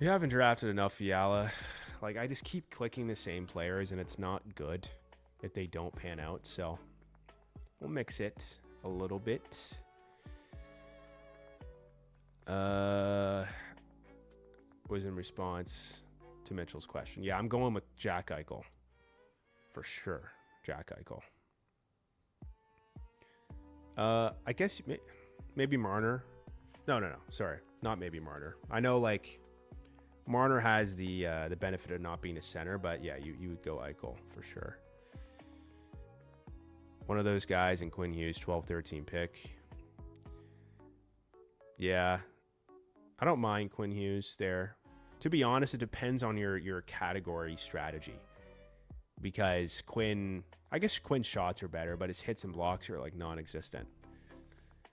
haven't drafted enough Fiala. Like, I just keep clicking the same players, and it's not good if they don't pan out. So we'll mix it a little bit. Was in response to Mitchell's question. Yeah, I'm going with Jack Eichel. For sure, Jack Eichel. I guess maybe Marner. No. Sorry, not maybe Marner. I know, like, Marner has the benefit of not being a center, but yeah, you would go Eichel for sure. One of those guys in Quinn Hughes, 12-13 pick. Yeah, I don't mind Quinn Hughes there. To be honest, it depends on your category strategy. Because I guess Quinn's shots are better, but his hits and blocks are like non-existent.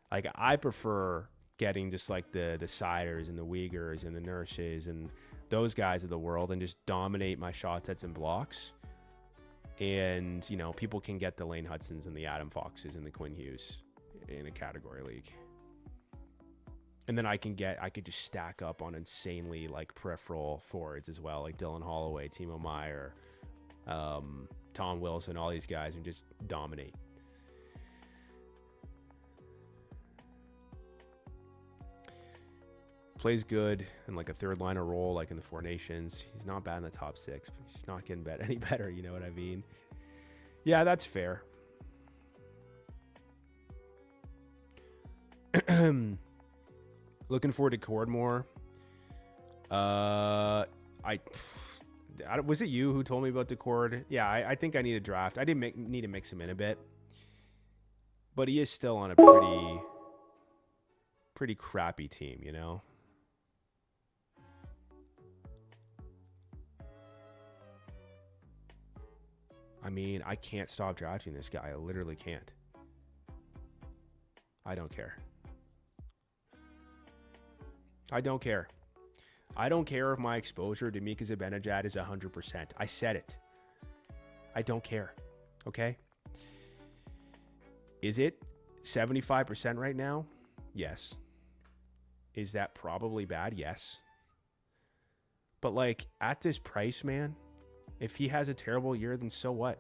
Like, I prefer getting just like the Siders and the Uyghurs and the Nurses and those guys of the world and just dominate my shot sets and blocks. And, you know, people can get the Lane Hudsons and the Adam Foxes and the Quinn Hughes in a category league. And then I could just stack up on insanely like peripheral forwards as well, like Dylan Holloway, Timo Meyer, Tom Wilson, all these guys, and just dominate. Plays good in like a third liner role, like in the Four Nations. He's not bad in the top 6, but he's not getting any better. You know what I mean? Yeah, that's fair. Looking forward to Cord more. Was it you who told me about the Cord? Yeah, I think I need a draft. I didn't need to mix him in a bit, but he is still on a pretty crappy team, you know. I mean, I can't stop drafting this guy. I literally can't. I don't care. I don't care. I don't care if my exposure to Mika Zibanejad is 100%. I said it. I don't care. Okay? Is it 75% right now? Yes. Is that probably bad? Yes. But like at this price, man, if he has a terrible year, then so what?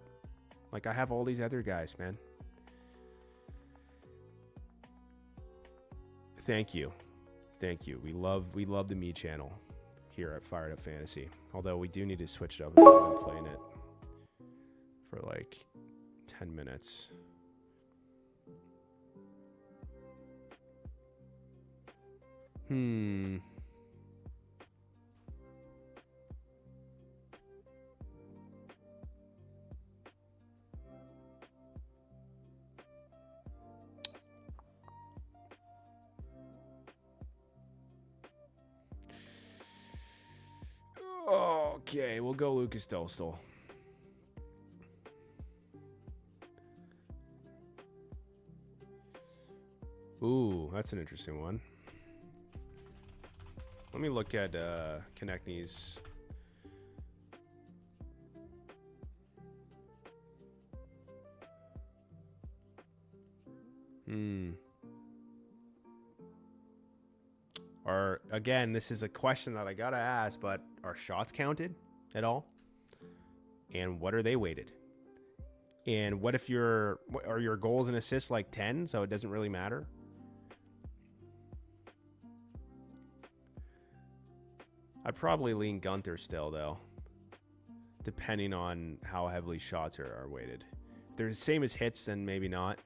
Like I have all these other guys, man. Thank you. Thank you. We love the me channel here at Fired Up Fantasy. Although we do need to switch it up. I've been playing it for like 10 minutes. Okay, we'll go Lucas Dostal. Ooh, that's an interesting one. Let me look at Konechny's. Again, this is a question that I gotta ask, but are shots counted at all? And what are they weighted? And what if are your goals and assists like 10, so it doesn't really matter? I'd probably lean Gunther still, though, depending on how heavily shots are weighted. If they're the same as hits, then maybe not.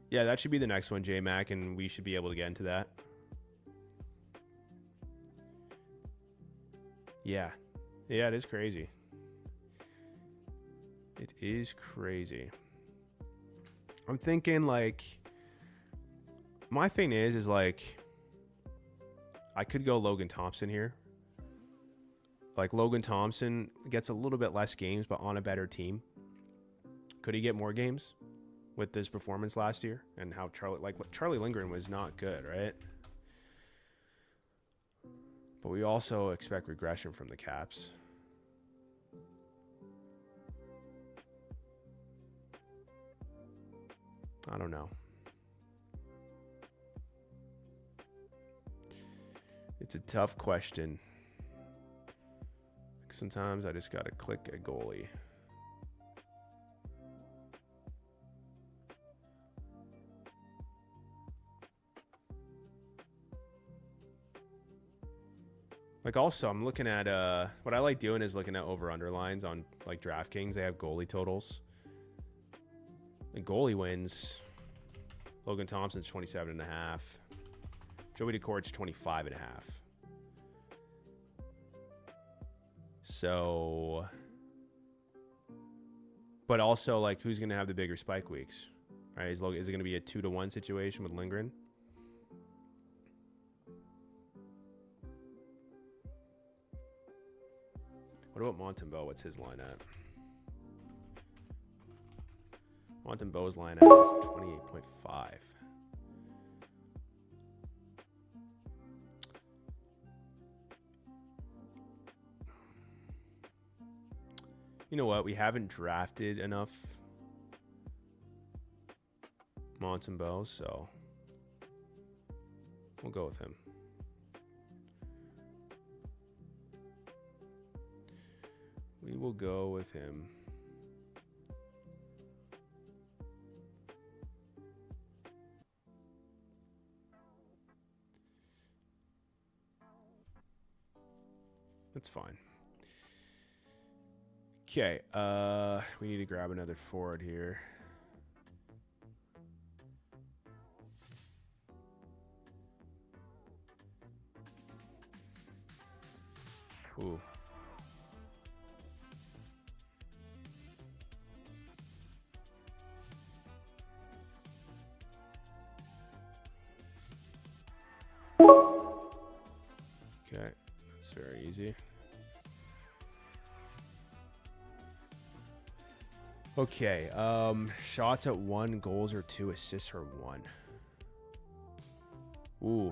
Yeah, that should be the next one, J-Mac, and we should be able to get into that. Yeah. Yeah, it is crazy. It is crazy. I'm thinking, like, my thing is like, I could go Logan Thompson here. Like, Logan Thompson gets a little bit less games, but on a better team. Could he get more games with this performance last year? And how Charlie Lindgren was not good, right? But we also expect regression from the Caps. I don't know. It's a tough question. Sometimes I just gotta click a goalie. Like, also, I'm looking at what I like doing is looking at over-under lines on like DraftKings. They have goalie totals. And goalie wins. Logan Thompson's 27.5. Joey DeCourt's 25.5. So, but also, like, who's going to have the bigger spike weeks? Right? Is it going to be a 2-to-1 situation with Lindgren? What about Montembeault? What's his line at? Montembeault's line at is 28.5. You know what? We haven't drafted enough Montembeau, so we'll go with him. We will go with him. That's fine. Okay, we need to grab another forward here. Ooh. Okay, that's very easy. Okay, shots at 1, goals or 2, assists or 1. Ooh.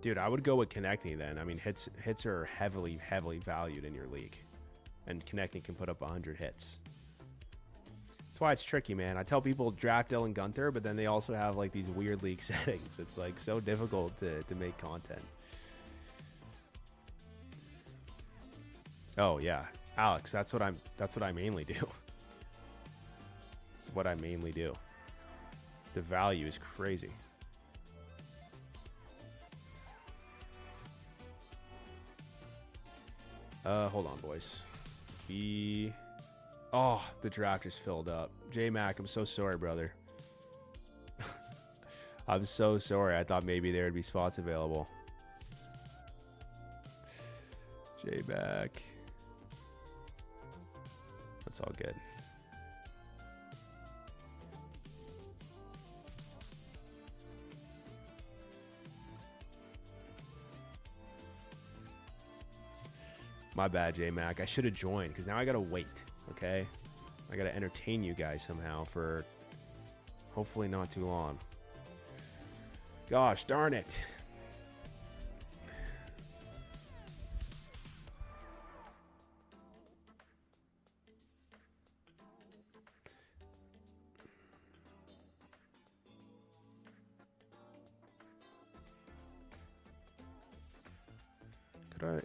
Dude, I would go with Konechny then. I mean, hits are heavily valued in your league. And Konechny can put up 100 hits. That's why it's tricky, man. I tell people draft Dylan Guenther, but then they also have like these weird league settings. It's like so difficult to make content. Oh yeah. Alex, that's what I mainly do. That's what I mainly do. The value is crazy. Hold on, boys. Oh, the draft is filled up. J-Mac, I'm so sorry, brother. I'm so sorry. I thought maybe there would be spots available. J-Mac. That's all good. My bad, J-Mac. I should have joined because now I got to wait, okay? I got to entertain you guys somehow for hopefully not too long. Gosh, darn it.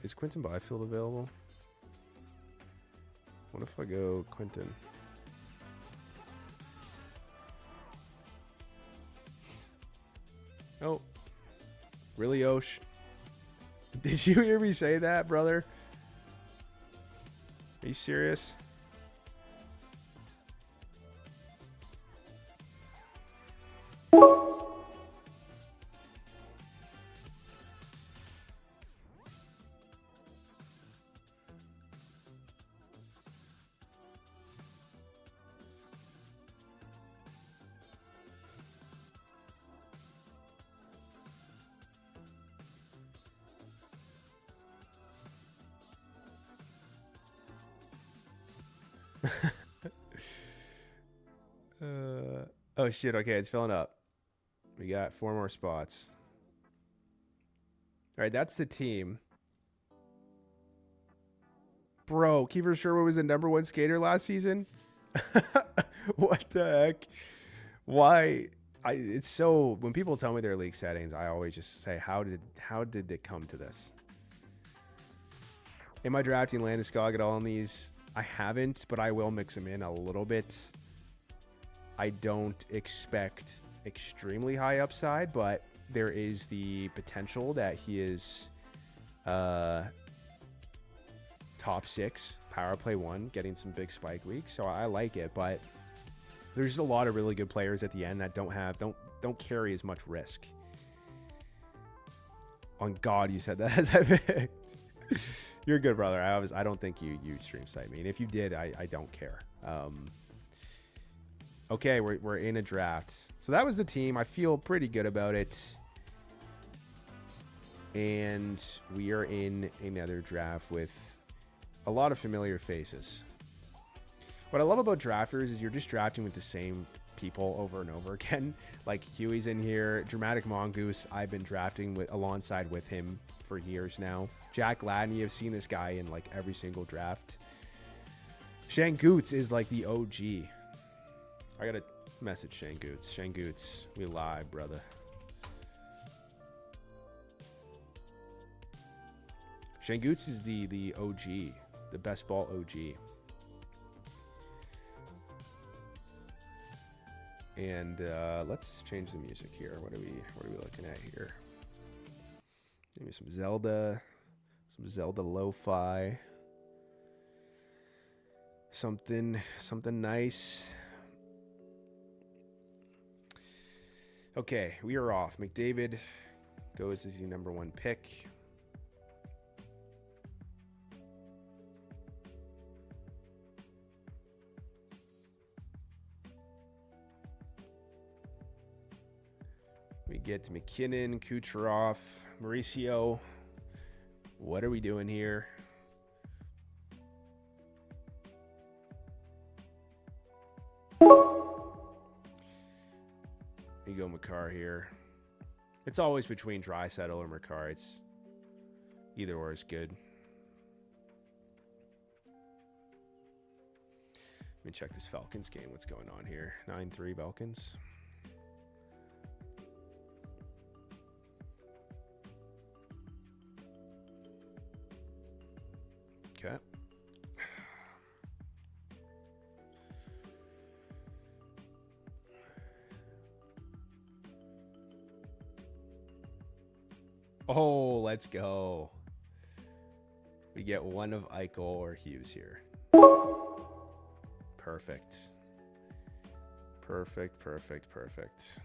Is Quinton Byfield available? What if I go Quinton? Oh, really, Osh? Did you hear me say that, brother? Are you serious? Oh shit, okay, it's filling up. We got 4 more spots. All right, that's the team. Bro, Kiefer Sherwood was the #1 skater last season? What the heck? Why? It's so, when people tell me their league settings, I always just say, how did it come to this? Am I drafting Landeskog at all in these? I haven't, but I will mix him in a little bit. I don't expect extremely high upside, but there is the potential that he is top 6, power play 1, getting some big spike weeks. So I like it, but there's just a lot of really good players at the end that don't carry as much risk. On God, you said that as I picked. You're good, brother. I don't think you stream site me, and if you did, I don't care. Okay, we're in a draft. So that was the team. I feel pretty good about it. And we are in another draft with a lot of familiar faces. What I love about drafters is you're just drafting with the same people over and over again. Like Huey's in here. Dramatic Mongoose, I've been drafting alongside with him for years now. Jack Gladney, I've seen this guy in like every single draft. Shane Goots is like the OG. I gotta message Shangoots. Shangoots, we live, brother. Shangoots is the OG, the best ball OG. And let's change the music here. What are we looking at here? Maybe some Zelda lo-fi. Something nice. Okay, we are off. McDavid goes as the #1 pick. We get McKinnon, Kucherov, Mauricio. What are we doing here? You go Makar here. It's always between Draisaitl or Makar. It's either or is good. Let me check this Falcons game. What's going on here? 9-3 Falcons. Okay. Oh, let's go. We get one of Eichel or Hughes here. Perfect. Perfect, perfect, perfect.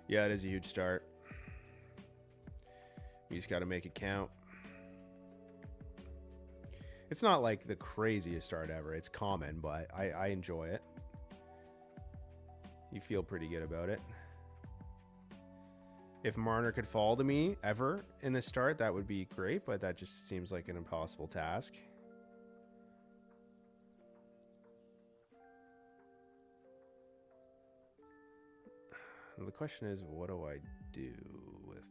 Yeah, it is a huge start. You just got to make it count. It's not like the craziest start ever. It's common, but I enjoy it. You feel pretty good about it. If Marner could fall to me ever in the start, that would be great, but that just seems like an impossible task. The question is, what do I do with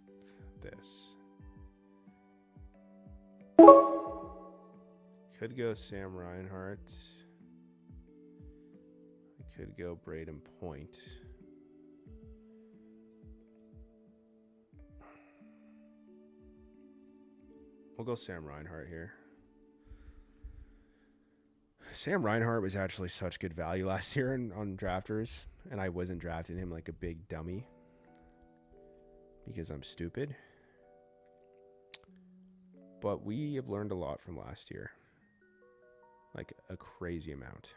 this? Could go Sam Reinhart. I could go Braden Point. We'll go Sam Reinhart here. Sam Reinhart was actually such good value last year on drafters, and I wasn't drafting him like a big dummy because I'm stupid. But we have learned a lot from last year, like a crazy amount.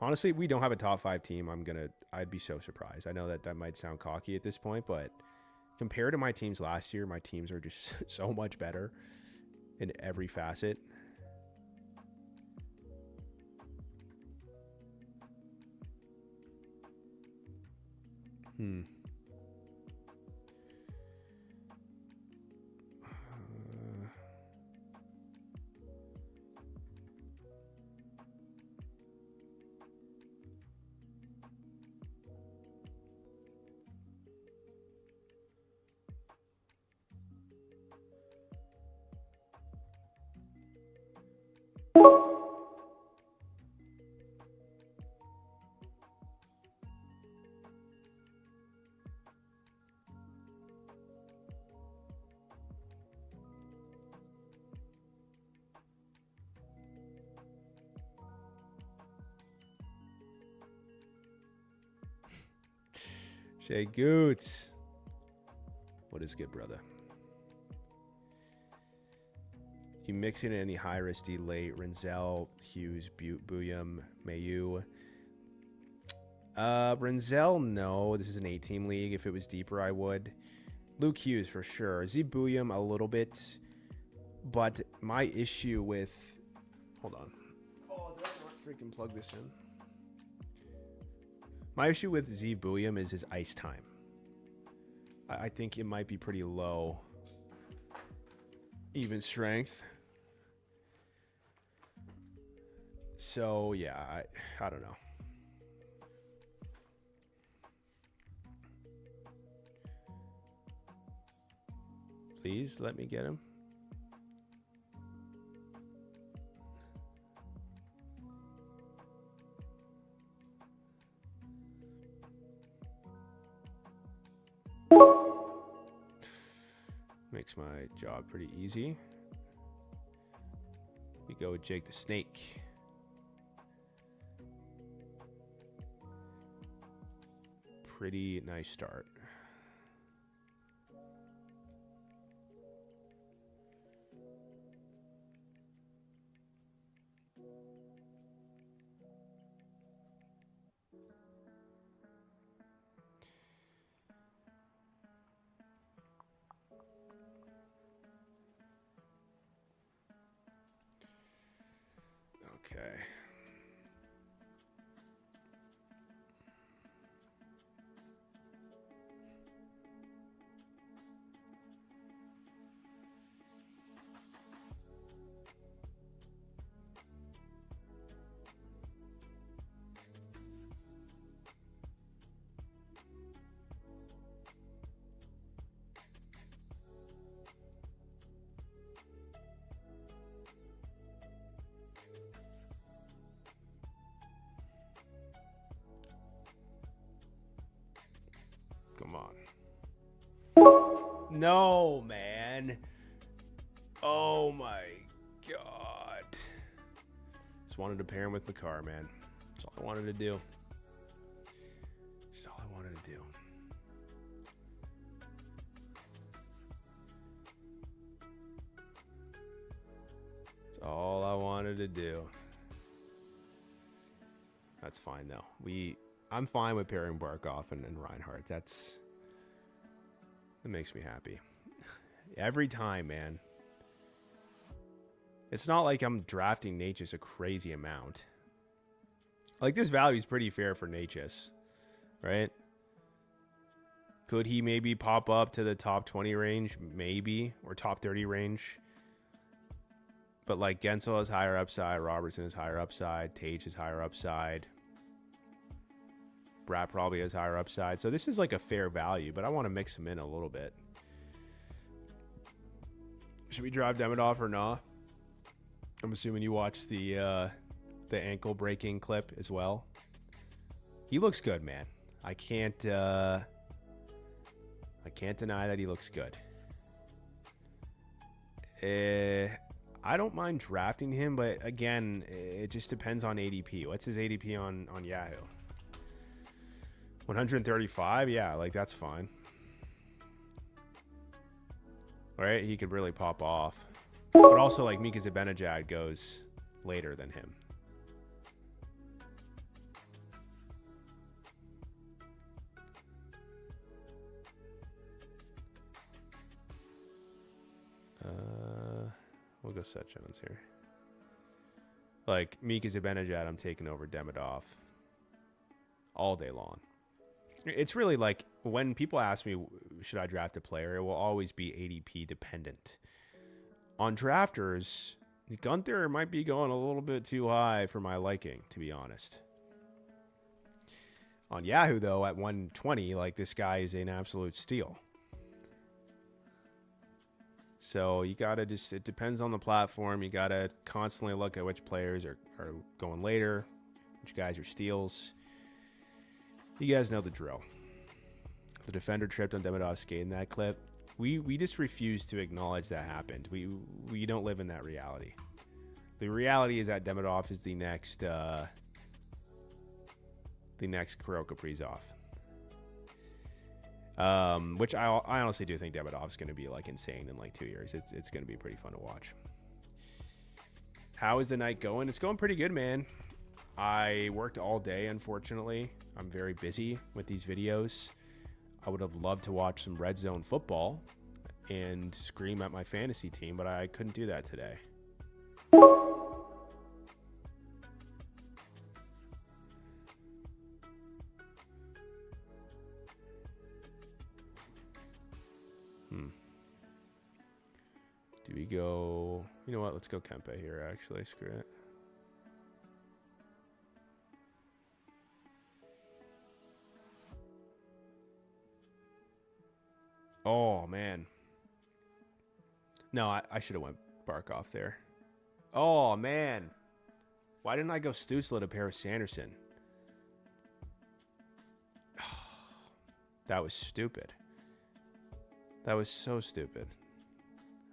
Honestly, we don't have a top 5 team. I'd be so surprised. I know that might sound cocky at this point, but compared to my teams last year, my teams are just so much better in every facet. Shay Goots. What is good, brother? You mix in any high risk D late, Renzel, Hughes, Buyum, Mayu. Renzel, no. This is an 8-team league. If it was deeper, I would. Luke Hughes for sure. Buyum a little bit. But my issue with... Hold on. Oh, did I not freaking plug this in? My issue with Buyum is his ice time. I think it might be pretty low. Even strength. So, yeah, I don't know. Please let me get him. Makes my job pretty easy. We go with Jake the Snake. Pretty nice start. Okay. Come on. No, man. Oh my god. Just wanted to pair him with Makar, man. That's all I wanted to do. That's all I wanted to do. That's all I wanted to do. That's fine though. I'm fine with pairing Barkov and Reinhardt. That makes me happy. Every time, man. It's not like I'm drafting Natchez a crazy amount. Like, this value is pretty fair for Natchez, right? Could he maybe pop up to the top 20 range? Maybe. Or top 30 range. But, like, Gensel has higher upside. Robertson has higher upside. Tage has higher upside. Brat probably has higher upside. So this is like a fair value, but I want to mix them in a little bit. Should we drive Demidov or not? I'm assuming you watched the ankle breaking clip as well. He looks good, man. I can't deny that he looks good. I don't mind drafting him, but again, it just depends on ADP. What's his ADP on Yahoo? 135? Yeah, like, that's fine. Right? He could really pop off. But also, like, Mika Zibanejad goes later than him. We'll go Seth Jones here. Like, Mika Zibanejad, I'm taking over Demidov all day long. It's really like, when people ask me, should I draft a player, it will always be ADP dependent. On drafters, Gunther might be going a little bit too high for my liking, to be honest. On Yahoo, though, at 120, like, this guy is an absolute steal. So you got to just, it depends on the platform. You got to constantly look at which players are going later, which guys are steals. You guys know the drill. The defender tripped on Demidov's skate in that clip. We just refuse to acknowledge that happened. We don't live in that reality. The reality is that Demidov is the next Kirill Kaprizov. Which I honestly do think Demidov's going to be like insane in like 2 years. It's going to be pretty fun to watch. How is the night going? It's going pretty good, man. I worked all day, unfortunately. I'm very busy with these videos. I would have loved to watch some Red Zone football and scream at my fantasy team, but I couldn't do that today. Do we go... You know what? Let's go Kempe here, actually. Screw it. Oh, man. No, I should have went Barkov there. Oh, man. Why didn't I go Stützle to pair with Sanderson? That was stupid. That was so stupid.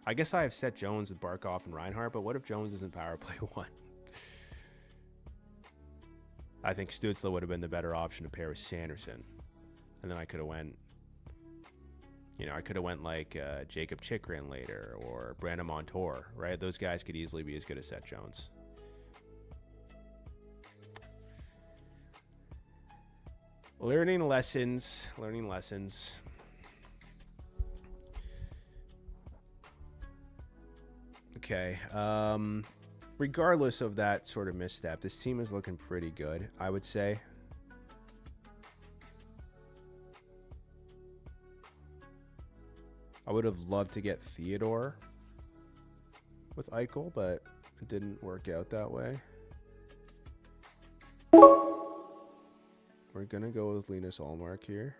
I guess I have set Jones with Barkov and Reinhardt, but what if Jones isn't power play 1? I think Stützle would have been the better option to pair with Sanderson. And then I could have went... You know, I could have went like Jacob Chikrin later or Brandon Montour, right? Those guys could easily be as good as Seth Jones. Learning lessons. Learning lessons. Okay. Regardless of that sort of misstep, this team is looking pretty good, I would say. I would have loved to get Theodore with Eichel, but it didn't work out that way. We're going to go with Linus Ullmark here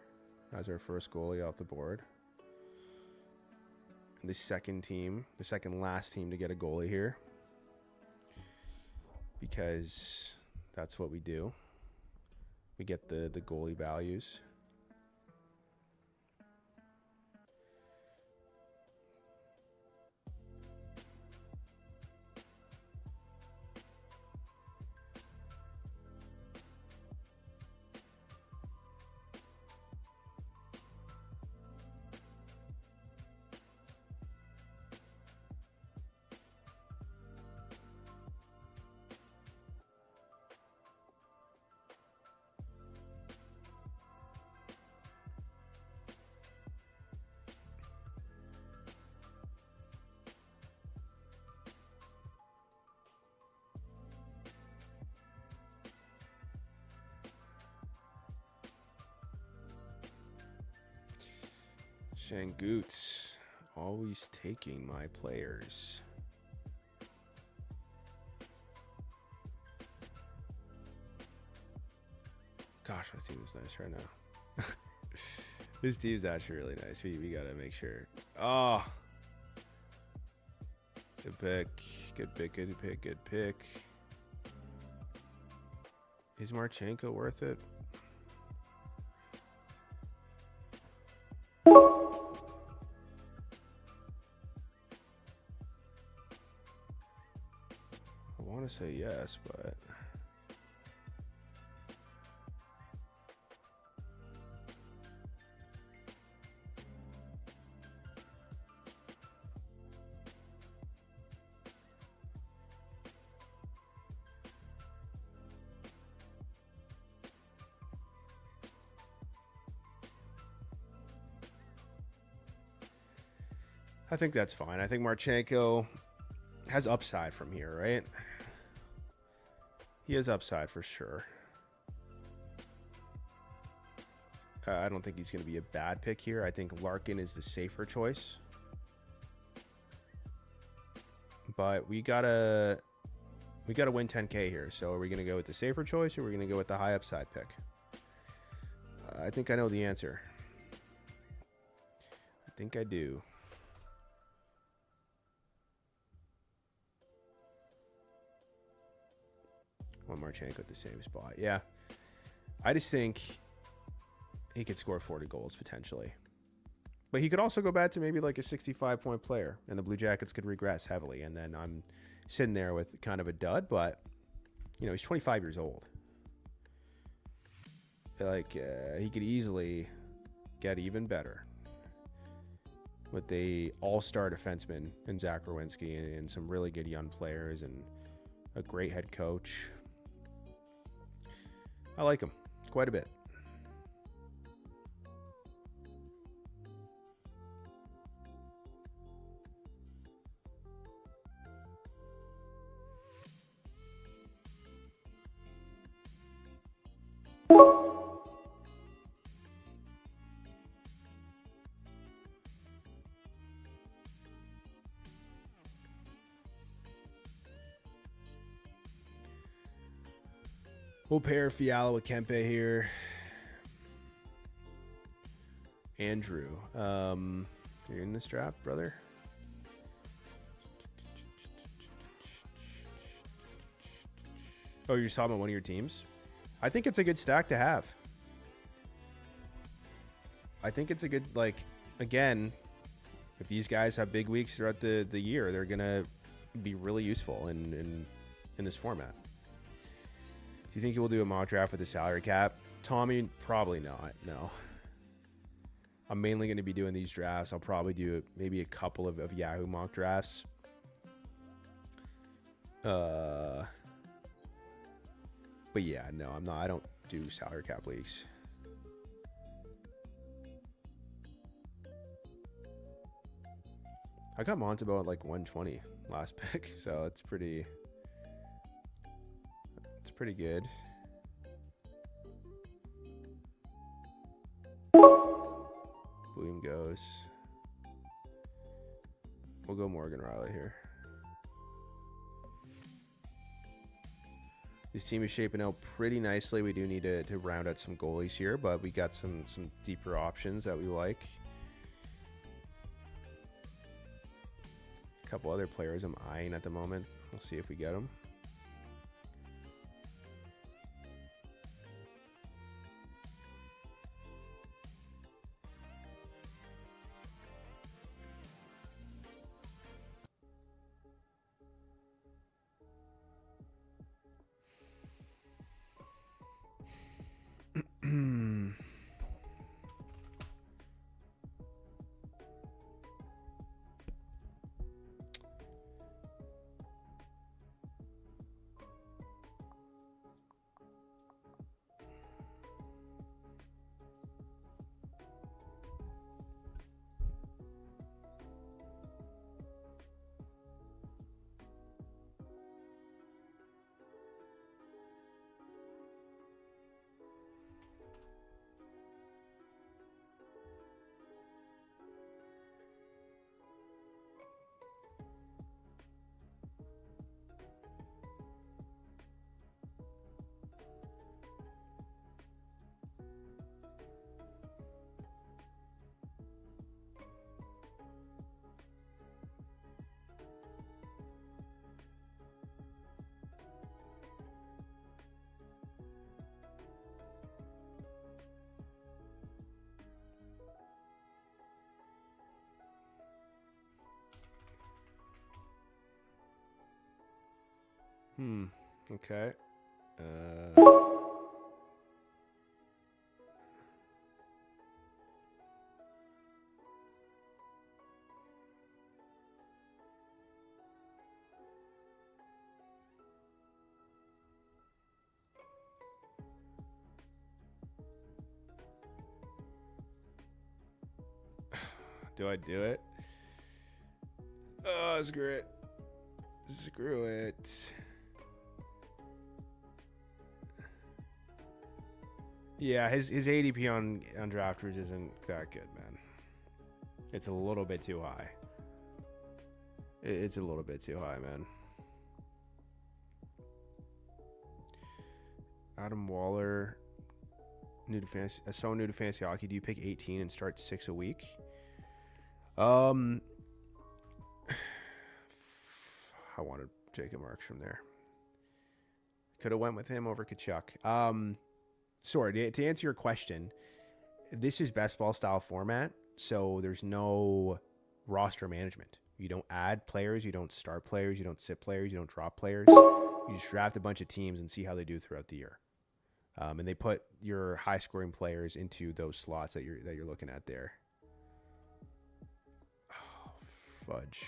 as our first goalie off the board. And the second team, the second last team to get a goalie here. Because that's what we do. We get the goalie values. Shangoots, always taking my players. Gosh, my team is nice right now. This team's actually really nice. We gotta make sure. Oh, good pick, good pick, good pick, good pick. Is Marchenko worth it? I want to say yes, but I think that's fine. I think Marchenko has upside from here, right? He has upside for sure. I don't think he's going to be a bad pick here. I think Larkin is the safer choice. But we gotta win 10K here. So are we going to go with the safer choice or are we going to go with the high upside pick? I think I know the answer. I think I do. One Marchenko at the same spot. Yeah. I just think he could score 40 goals potentially. But he could also go back to maybe like a 65-point player, and the Blue Jackets could regress heavily. And then I'm sitting there with kind of a dud, but, you know, he's 25 years old. Like, he could easily get even better with the all-star defenseman in Zach Rowinski and some really good young players and a great head coach. I like him quite a bit. We'll pair Fiala with Kempe here. Andrew, you're in this draft, brother? Oh, you're talking about one of your teams? I think it's a good stack to have. I think it's a good, like, again, if these guys have big weeks throughout the year, they're going to be really useful in this format. Do you think we'll do a mock draft with a salary cap? Tommy, probably not, no. I'm mainly going to be doing these drafts. I'll probably do maybe a couple of Yahoo mock drafts. But yeah, no, I'm not. I don't do salary cap leagues. I got Montebo at like 120 last pick, so it's pretty good. Boom goes. We'll go Morgan Riley here. This team is shaping out pretty nicely. We do need to round out some goalies here, but we got some deeper options that we like. A couple other players I'm eyeing at the moment. We'll see if we get them. Okay. Do I do it? Oh, screw it. Screw it. Yeah, his ADP on Drafters isn't that good, man. It's a little bit too high. It's a little bit too high, man. Adam Waller, new to fantasy, new to fantasy hockey. Do you pick 18 and start 6 a week? I wanted Jacob Markstrom there. Could have went with him over Kachuk. Sorry, to answer your question, this is best ball style format, so there's no roster management. You don't add players, you don't start players, you don't sit players, you don't drop players. You just draft a bunch of teams and see how they do throughout the year. And they put your high scoring players into those slots that you're looking at there. Oh, fudge.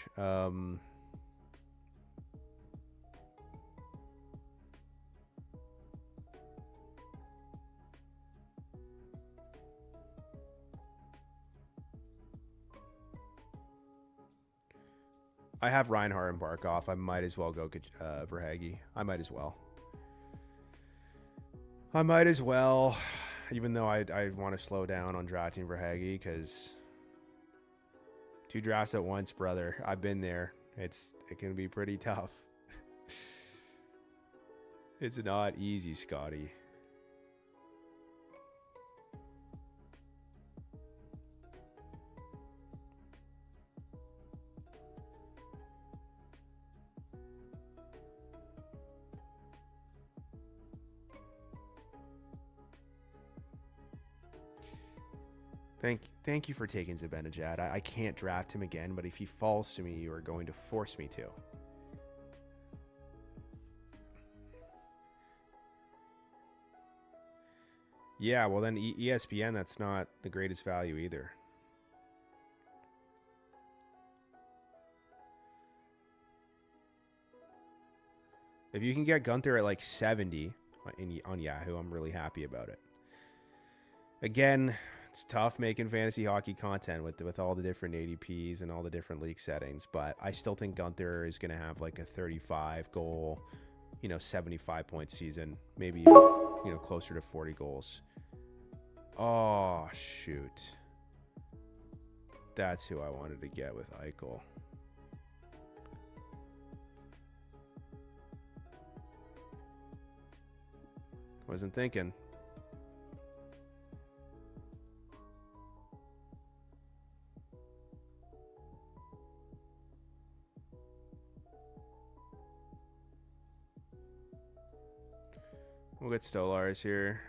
I have Reinhardt and Barkov. I might as well go Verhaeghe. I might as well. Even though I want to slow down on drafting Verhaeghe because 2 drafts at once, brother. I've been there. It can be pretty tough. It's not easy, Scotty. Thank you for taking Zibanejad. I can't draft him again, but if he falls to me, you are going to force me to. Yeah, well then ESPN, that's not the greatest value either. If you can get Gunther at like 70 on Yahoo, I'm really happy about it. Again, it's tough making fantasy hockey content with all the different ADPs and all the different league settings, but I still think Gunther is going to have like a 35 goal, 75 point season, maybe closer to 40 goals. Oh, shoot. That's who I wanted to get with Eichel. Wasn't thinking. We'll get Stolars here.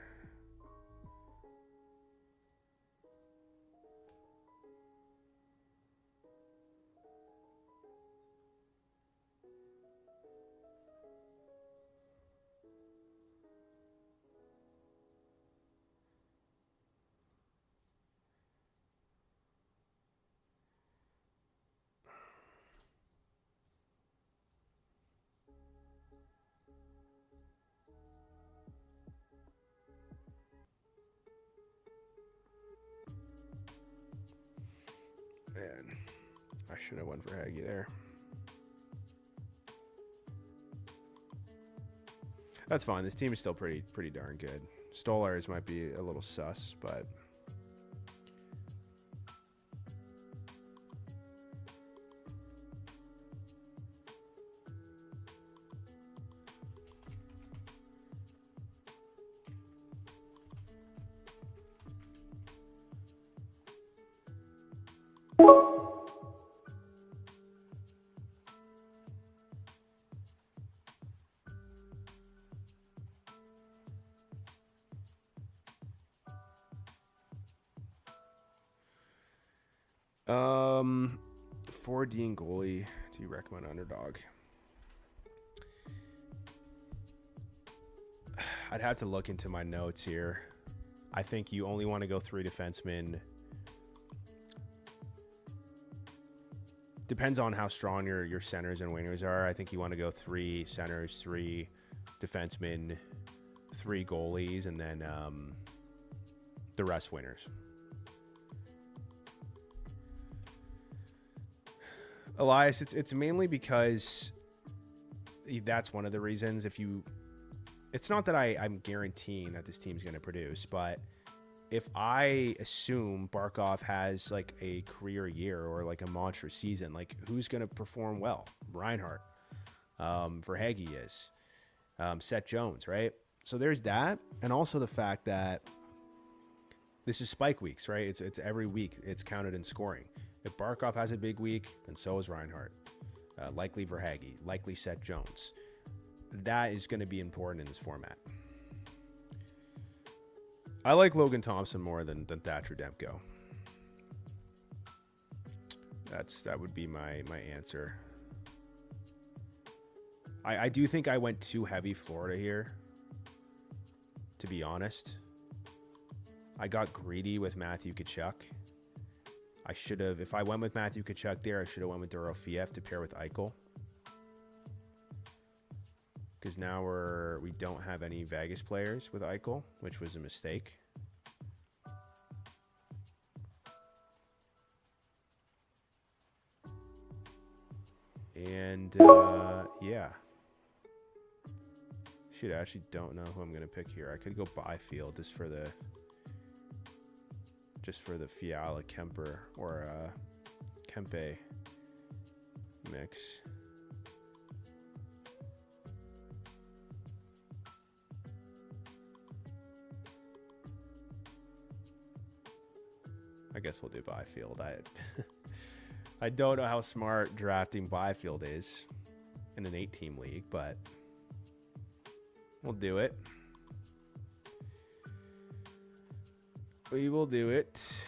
Man, I should have went for Haggy there. That's fine. This team is still pretty darn good. Stolars might be a little sus, but for Dean goalie, do you recommend underdog? I'd have to look into my notes here. I think you only want to go 3 defensemen. Depends on how strong your centers and wingers are. I think you want to go 3 centers, 3 defensemen, 3 goalies, and then the rest winners. Elias, it's mainly because that's one of the reasons. It's not that I'm guaranteeing that this team's going to produce, but if I assume Barkov has like a career year or like a monster season, like who's going to perform well? Reinhardt, Verhaeghe is, Seth Jones, right? So there's that, and also the fact that this is spike weeks, right? It's every week it's counted in scoring. If Barkov has a big week, then so is Reinhardt. Likely Verhaeghe, likely Seth Jones. That is going to be important in this format. I like Logan Thompson more than Thatcher Demko. That would be my answer. I do think I went too heavy Florida here, to be honest. I got greedy with Matthew Tkachuk. I should have, if I went with Matthew Tkachuk there, I should have went with Dorofiev to pair with Eichel. Because now we don't have any Vegas players with Eichel, which was a mistake. And yeah. Shit, I actually don't know who I'm gonna pick here. I could go Byfield just for the Fiala Kemper or Kempe mix. guess we'll do Byfield. I don't know how smart drafting Byfield is in an 8-team league, but we'll do it. We will do it.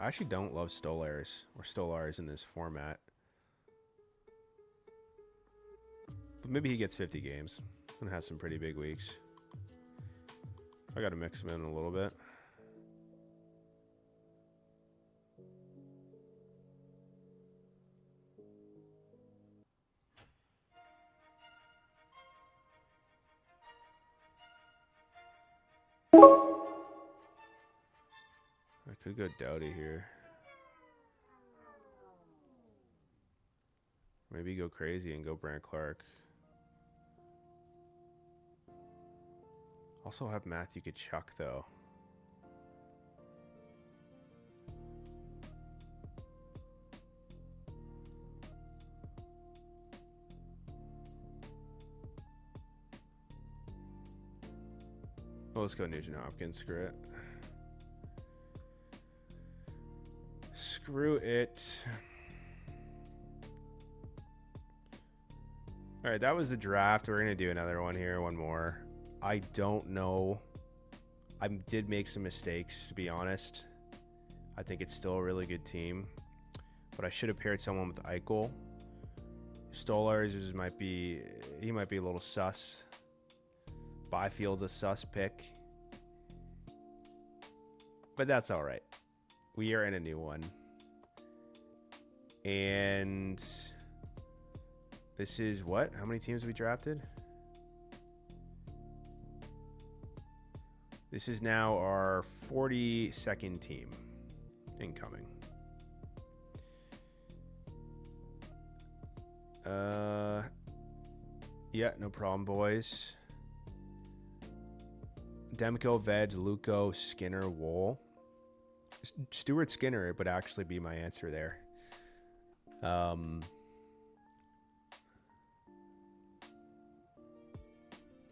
I actually don't love Stolars in this format. But maybe he gets 50 games and has some pretty big weeks. I got to mix him in a little bit. I could go Doughty here. Maybe go crazy and go Brant Clark. Also have Matthew Tkachuk though. Well, let's go Nugent Hopkins. Screw it. Screw it. All right, that was the draft. We're going to do another one here, one more. I don't know. I did make some mistakes, to be honest. I think it's still a really good team. But I should have paired someone with Eichel. Stolars might be a little sus. Byfield's a sus pick. But that's all right. We are in a new one. And this is what? How many teams have we drafted? This is now our 42nd team incoming. Yeah, no problem, boys. Demko, Veg, Luco, Skinner, Wool. Stuart Skinner would actually be my answer there.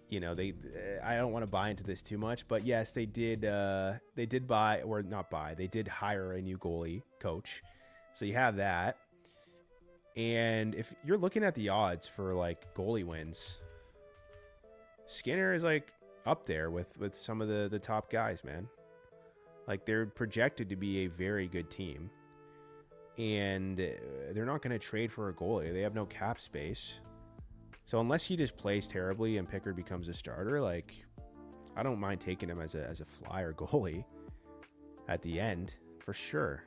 You know, I don't want to buy into this too much, but yes, they did buy, or not buy, they did hire a new goalie coach. So you have that. And if you're looking at the odds for like goalie wins, Skinner is like up there with some of the top guys, man. Like, they're projected to be a very good team. And they're not going to trade for a goalie. They have no cap space. So unless he just plays terribly and Pickard becomes a starter, like, I don't mind taking him as a flyer goalie at the end, for sure.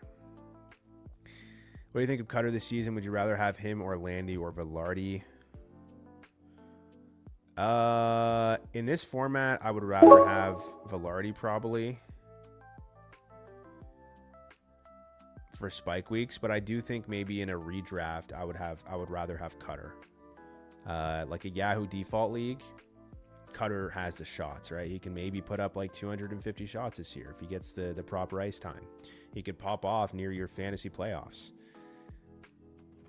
What do you think of Cutter this season? Would you rather have him or Landy or Velarde? In this format, I would rather have Velarde probably for spike weeks, but I do think maybe in a redraft, I would rather have Cutter. Like a Yahoo default league, Cutter has the shots, right? He can maybe put up like 250 shots this year if he gets the proper ice time. He could pop off near your fantasy playoffs.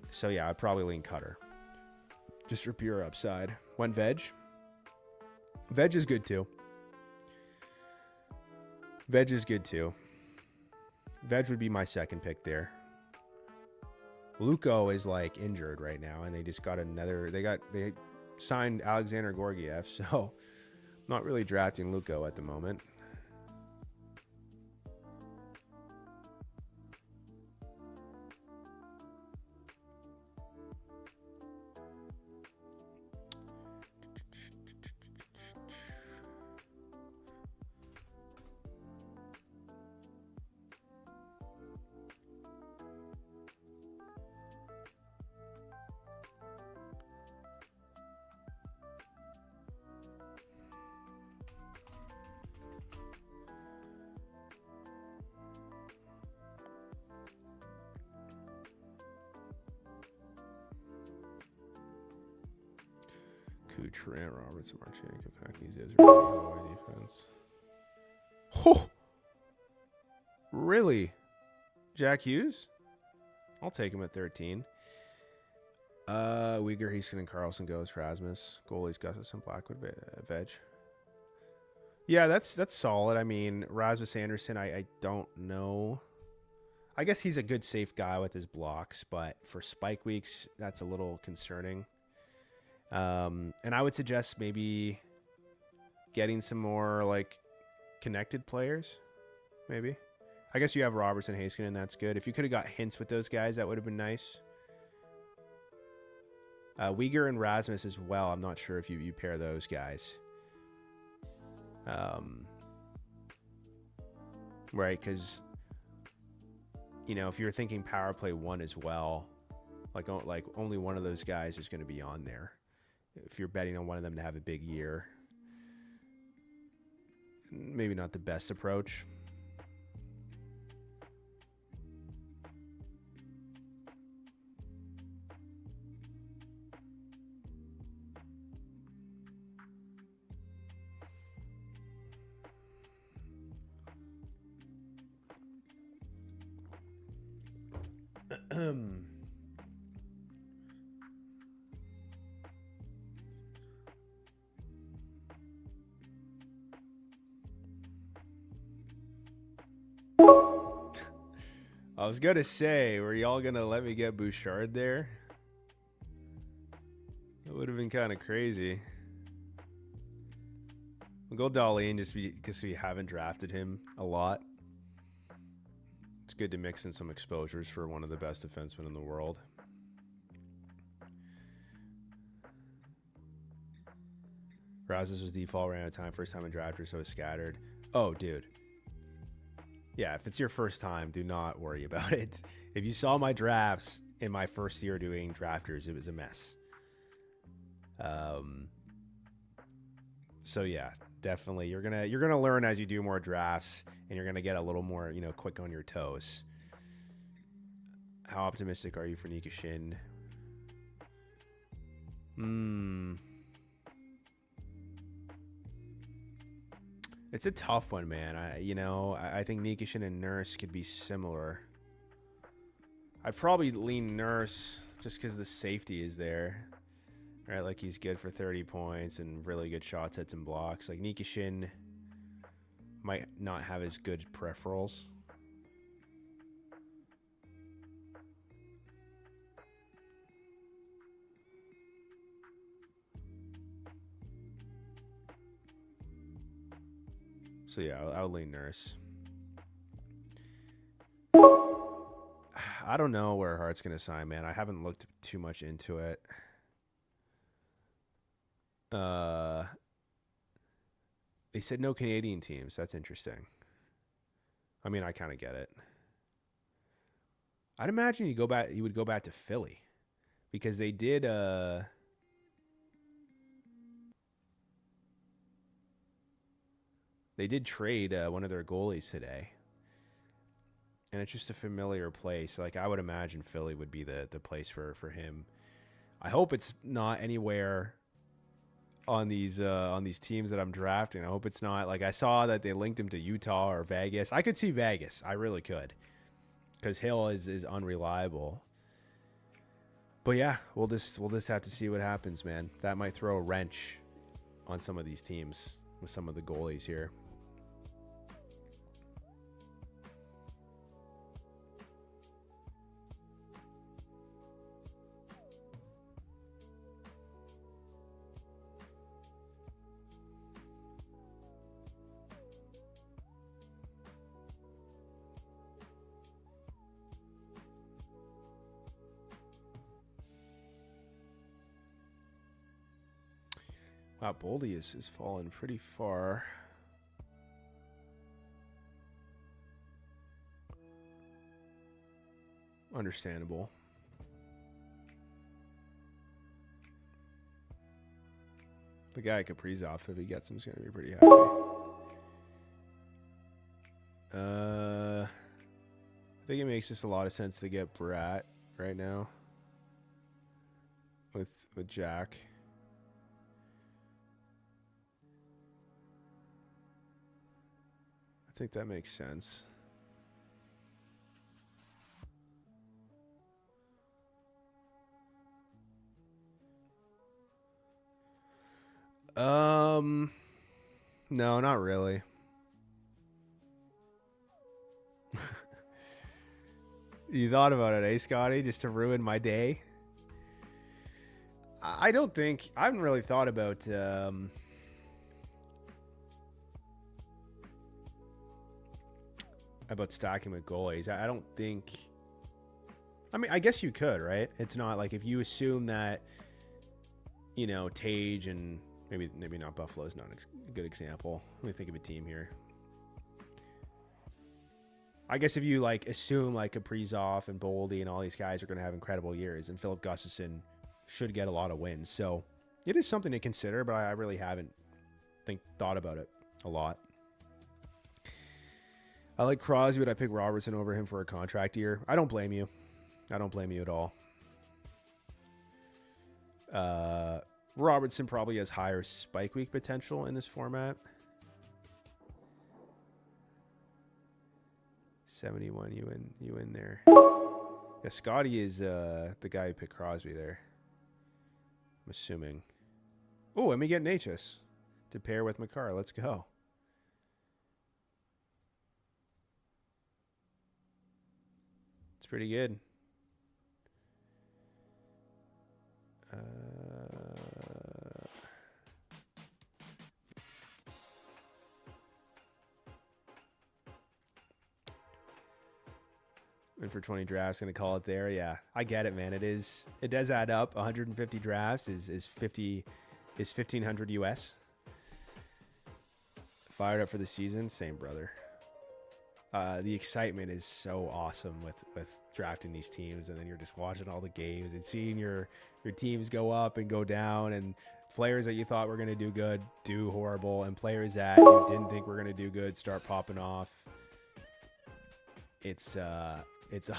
So yeah, I'd probably lean Cutter. Just for pure upside. Went Veg. Veg is good too. Veg is good too. Veg would be my second pick there. Luco is like injured right now, and they just got they signed Alexander Gorgiev, so I'm not really drafting Luco at the moment. Trent Robertson, Marchenko, Konecny's defense. Oh, really? Jack Hughes? I'll take him at 13. Uyghur, Heaston, and Carlson goes. Rasmus. Goalies, Gustus, and Blackwood, Veg. Yeah, that's solid. I mean, Rasmus Anderson, I don't know. I guess he's a good, safe guy with his blocks, but for spike weeks, that's a little concerning. And I would suggest maybe getting some more, like, connected players, maybe. I guess you have Robertson, Haskin, and that's good. If you could have got hints with those guys, that would have been nice. Uyghur and Rasmus as well. I'm not sure if you pair those guys. Right, because, you know, if you're thinking power play 1 as well, like only one of those guys is going to be on there. If you're betting on one of them to have a big year, maybe not the best approach. I was going to say, were y'all going to let me get Bouchard there? That would have been kind of crazy. We'll go Darlene just because we haven't drafted him a lot. It's good to mix in some exposures for one of the best defensemen in the world. Rasmus was default, ran out of time. First time in Drafters, so it's scattered. Oh, dude. Yeah, if it's your first time, do not worry about it. If you saw my drafts in my first year doing Drafters, it was a mess. So yeah, definitely you're gonna learn as you do more drafts, and you're gonna get a little more, you know, quick on your toes. How optimistic are you for Nikishin? It's a tough one, man. I think Nikishin and Nurse could be similar. I'd probably lean Nurse just because the safety is there. Right, like he's good for 30 points and really good shot sets and blocks. Like Nikishin might not have as good peripherals. So yeah, I'll lean Nurse. I don't know where Hart's going to sign, man. I haven't looked too much into it. They said no Canadian teams. That's interesting. I mean, I kind of get it. I'd imagine he would go back to Philly because they did trade one of their goalies today. And it's just a familiar place. Like, I would imagine Philly would be the place for him. I hope it's not anywhere on these teams that I'm drafting. I hope it's not. Like, I saw that they linked him to Utah or Vegas. I could see Vegas. I really could. Because Hill is unreliable. But yeah, we'll just have to see what happens, man. That might throw a wrench on some of these teams with some of the goalies here. Wow, Boldy is fallen pretty far. Understandable. The guy Kaprizov, if he gets him, is going to be pretty happy. I think it makes just a lot of sense to get Brat right now with Jack. I think that makes sense. No, not really. You thought about it, eh, Scotty? Just to ruin my day? I don't think... I haven't really thought about... about stacking with goalies. I don't think... I mean, I guess you could, right? It's not like if you assume that, you know, Tage and maybe not Buffalo is not a good example. Let me think of a team here. I guess if you like assume like Kaprizov and Boldy and all these guys are going to have incredible years, and Philip Gustafsson should get a lot of wins. So it is something to consider, but I really haven't thought about it a lot. I like Crosby, but I pick Robertson over him for a contract year. I don't blame you. I don't blame you at all. Robertson probably has higher spike week potential in this format. 71, you in there. Yeah, Scotty is the guy who picked Crosby there. I'm assuming. Oh, let me get Natchez to pair with Makar. Let's go. It's pretty good. And for 20 drafts, gonna call it there. Yeah, I get it, man. It does add up. 150 drafts is 1,500 US. Fired up for the season, same brother. The excitement is so awesome with drafting these teams, and then you're just watching all the games and seeing your teams go up and go down, and players that you thought were gonna do good do horrible, and players that you didn't think were gonna do good start popping off. It's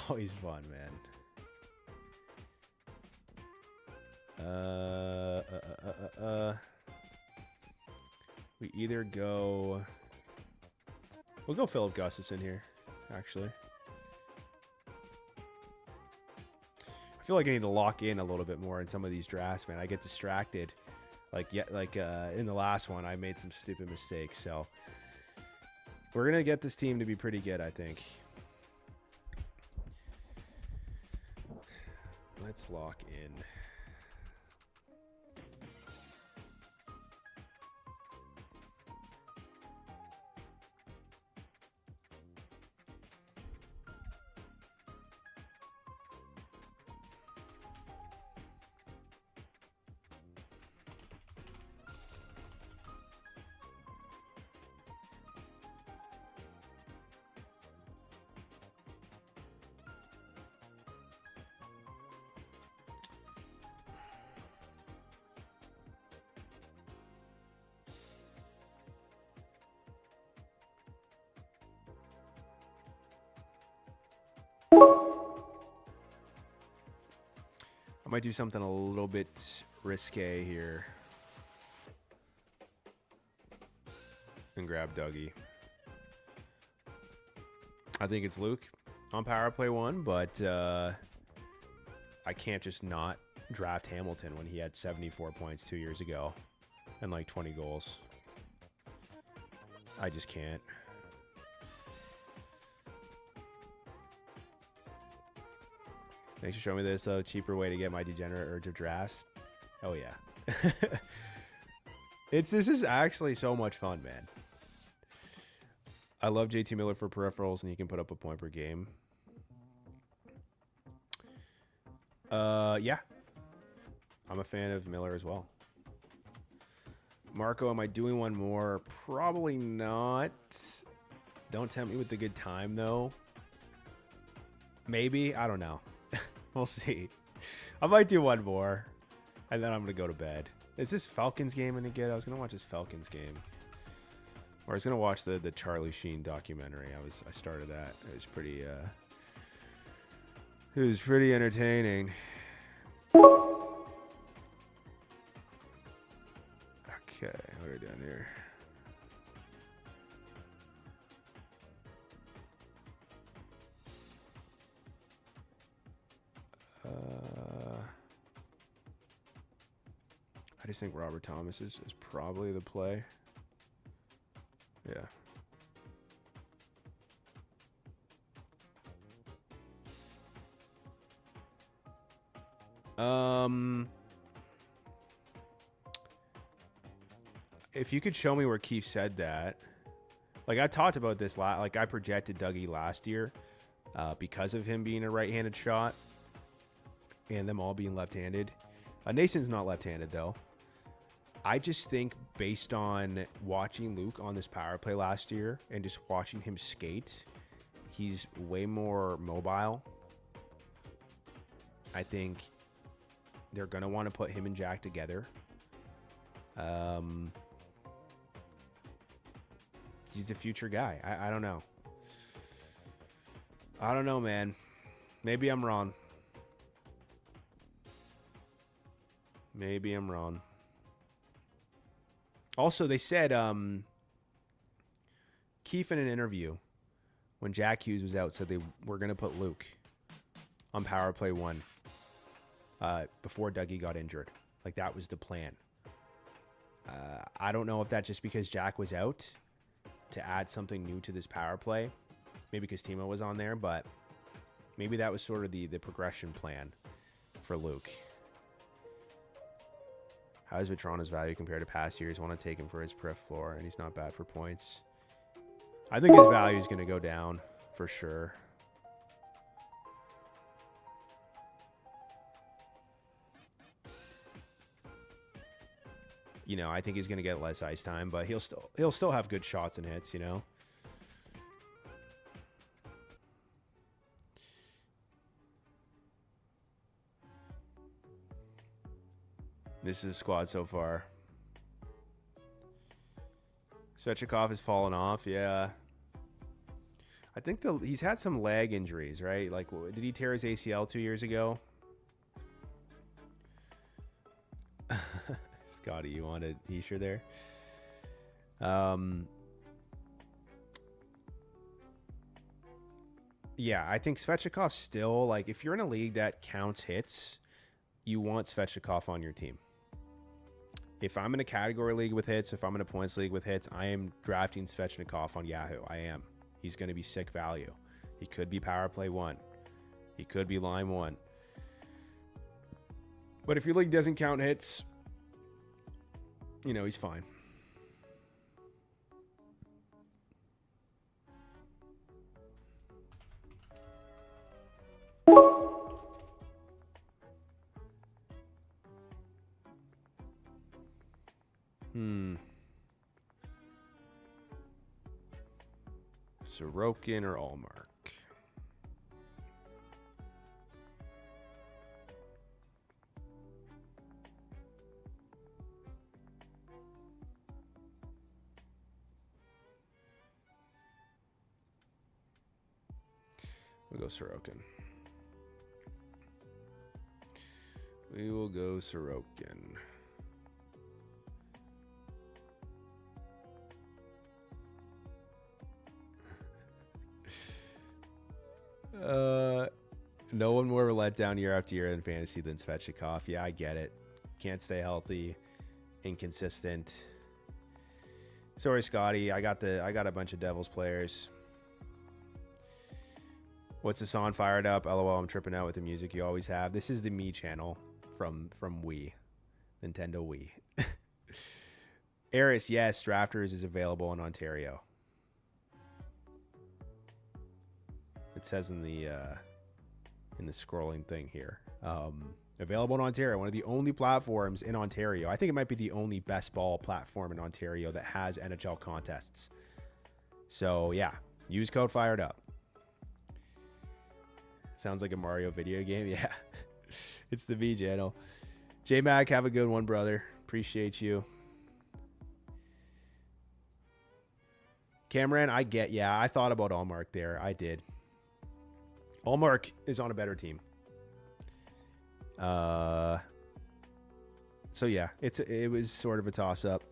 always fun, man. We either go... We'll go Philip Gustafsson here, actually. I feel like I need to lock in a little bit more in some of these drafts, man. I get distracted. In the last one, I made some stupid mistakes. So we're going to get this team to be pretty good, I think. Let's lock in. I might do something a little bit risque here and grab Dougie. I think it's Luke on power play 1, but I can't just not draft Hamilton when he had 74 points 2 years ago and like 20 goals. I just can't. Thanks for showing me this cheaper way to get my degenerate urge of drafts. Oh yeah. This is actually so much fun, man. I love JT Miller for peripherals, and he can put up a point per game. Yeah. I'm a fan of Miller as well. Marco, am I doing one more? Probably not. Don't tempt me with the good time, though. Maybe. I don't know. We'll see. I might do one more, and then I'm going to go to bed. Is this Falcons game any good? I was going to watch this Falcons game. Or I was going to watch the Charlie Sheen documentary. I started that. It was pretty entertaining. Okay, what are we doing here? I just think Robert Thomas is probably the play. Yeah. If you could show me where Keith said that. Like, I talked about this, like, I projected Dougie last year because of him being a right-handed shot and them all being left-handed. Nason's not left-handed, though. I just think based on watching Luke on this power play last year and just watching him skate, he's way more mobile. I think they're going to want to put him and Jack together. He's the future guy. I don't know. I don't know, man. Maybe I'm wrong. Maybe I'm wrong. Also, they said, Keith in an interview when Jack Hughes was out said they were going to put Luke on power play 1 before Dougie got injured. Like, that was the plan. I don't know if that's just because Jack was out to add something new to this power play. Maybe because Timo was on there, but maybe that was sort of the progression plan for Luke. How is Vitrano's value compared to past years? Want to take him for his periph floor, and he's not bad for points. I think his value is going to go down for sure. You know, I think he's going to get less ice time, but he'll still have good shots and hits, you know. This is a squad so far. Svechnikov has fallen off, yeah. I think he's had some leg injuries, right? Like, did he tear his ACL 2 years ago? Scotty, you wanted Heisher there? Yeah, I think Svechnikov still, like, if you're in a league that counts hits, you want Svechnikov on your team. If I'm in a category league with hits, if I'm in a points league with hits, I am drafting Svechnikov on Yahoo. I am. He's going to be sick value. He could be power play 1. He could be line 1. But if your league doesn't count hits, you know, he's fine. Sorokin or Allmark? We'll go Sorokin. We will go Sorokin. No one more let down year after year in fantasy than Svechnikov. Yeah, I get it. Can't stay healthy, inconsistent. Sorry, Scotty. I got a bunch of Devils players. What's this on? Fired up. LOL, I'm tripping out with the music you always have. This is the Me channel from Wii. Nintendo Wii. Eris, yes, Drafters is available in Ontario. It says in the scrolling thing here. Available in Ontario, one of the only platforms in Ontario. I think it might be the only best ball platform in Ontario that has NHL contests. So yeah, use code FIREDUP. Sounds like a Mario video game. Yeah, it's the V channel. J-Mac, have a good one, brother. Appreciate you. Cameron, I get, yeah, I thought about Allmark there. I did. Allmark is on a better team. So yeah, it was sort of a toss-up.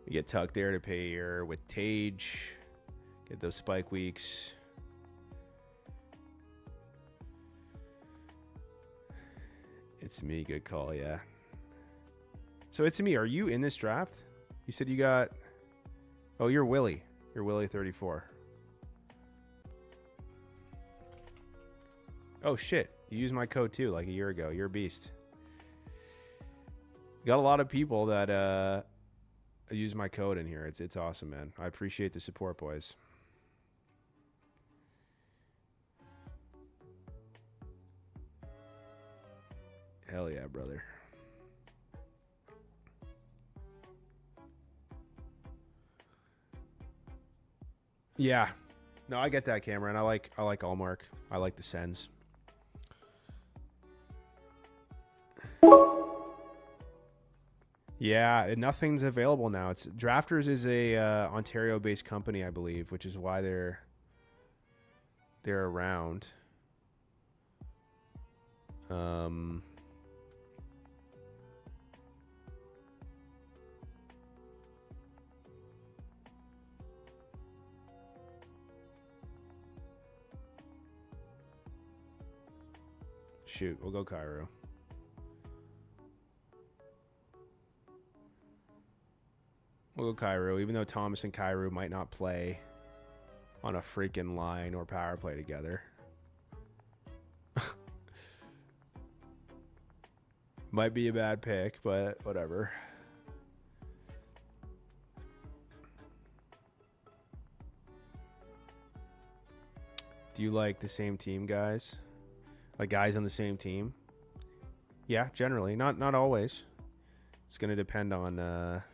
You get Tuck there to pay your with Tage. Get those spike weeks. It's me. Good call. Yeah. So it's me. Are you in this draft? You said you got. Oh, you're Willie. You're Willie 34. Oh shit! You used my code too, like a year ago. You're a beast. Got a lot of people that use my code in here. It's awesome, man. I appreciate the support, boys. Hell yeah, brother. Yeah. No, I get that, Cameron. I like Allmark. I like the Sens. Yeah, nothing's available now. It's Drafters is a Ontario-based company, I believe, which is why they're around. Shoot, we'll go Cairo. We'll go Cairo, even though Thomas and Cairo might not play on a freaking line or power play together. Might be a bad pick, but whatever. Do you like the same team, guys? Like guys on the same team? Yeah, generally. Not always. It's going to depend on a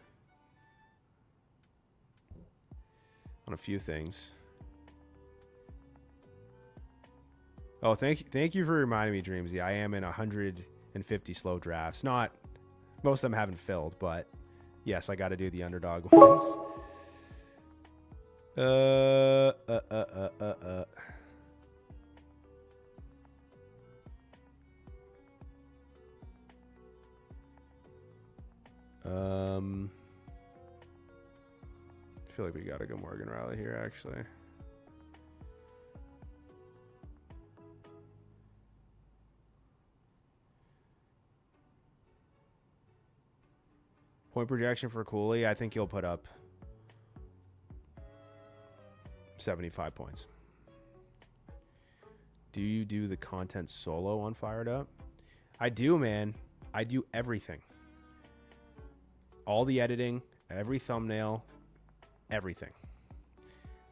few things. Oh, thank you for reminding me, Dreamsy. I am in 150 slow drafts. Not most of them haven't filled, but yes, I got to do the underdog ones. I feel like we gotta go Morgan Riley here, actually. Point projection for Cooley, I think he'll put up 75 points. Do you do the content solo on FIREDUP? I do, man. I do everything. All the editing, every thumbnail, everything.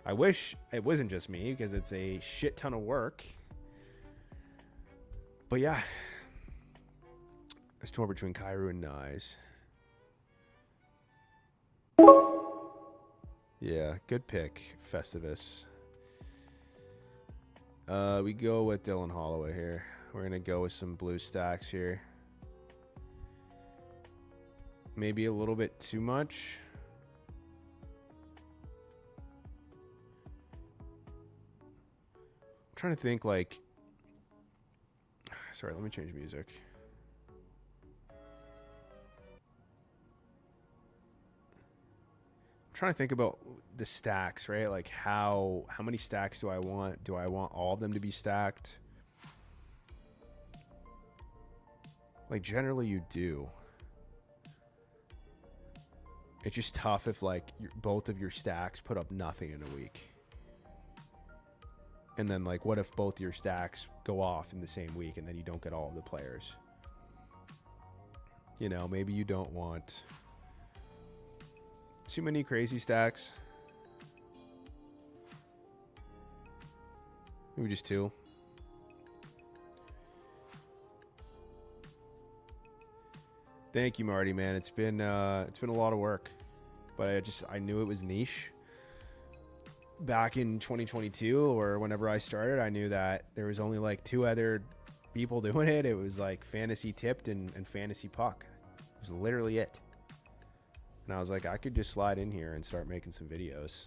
I wish it wasn't just me because it's a shit ton of work. But yeah. I store between Cairo and Nyes. Yeah, good pick, Festivus. We go with Dylan Holloway here. We're going to go with some blue stacks here. Maybe a little bit too much. I'm trying to think like... Sorry, let me change music. Trying to think about the stacks, right? Like how many stacks do I want? Do I want all of them to be stacked? Like generally you do. It's just tough if like both of your stacks put up nothing in a week. And then like what if both your stacks go off in the same week and then you don't get all of the players? You know, maybe you don't want too many crazy stacks. Maybe just two. Thank you, Marty, man. It's been a lot of work, but I knew it was niche. Back in 2022 or whenever I started, I knew that there was only like two other people doing it. It was like Fantasy Tipped and Fantasy Puck. It was literally it. And I was like, I could just slide in here and start making some videos.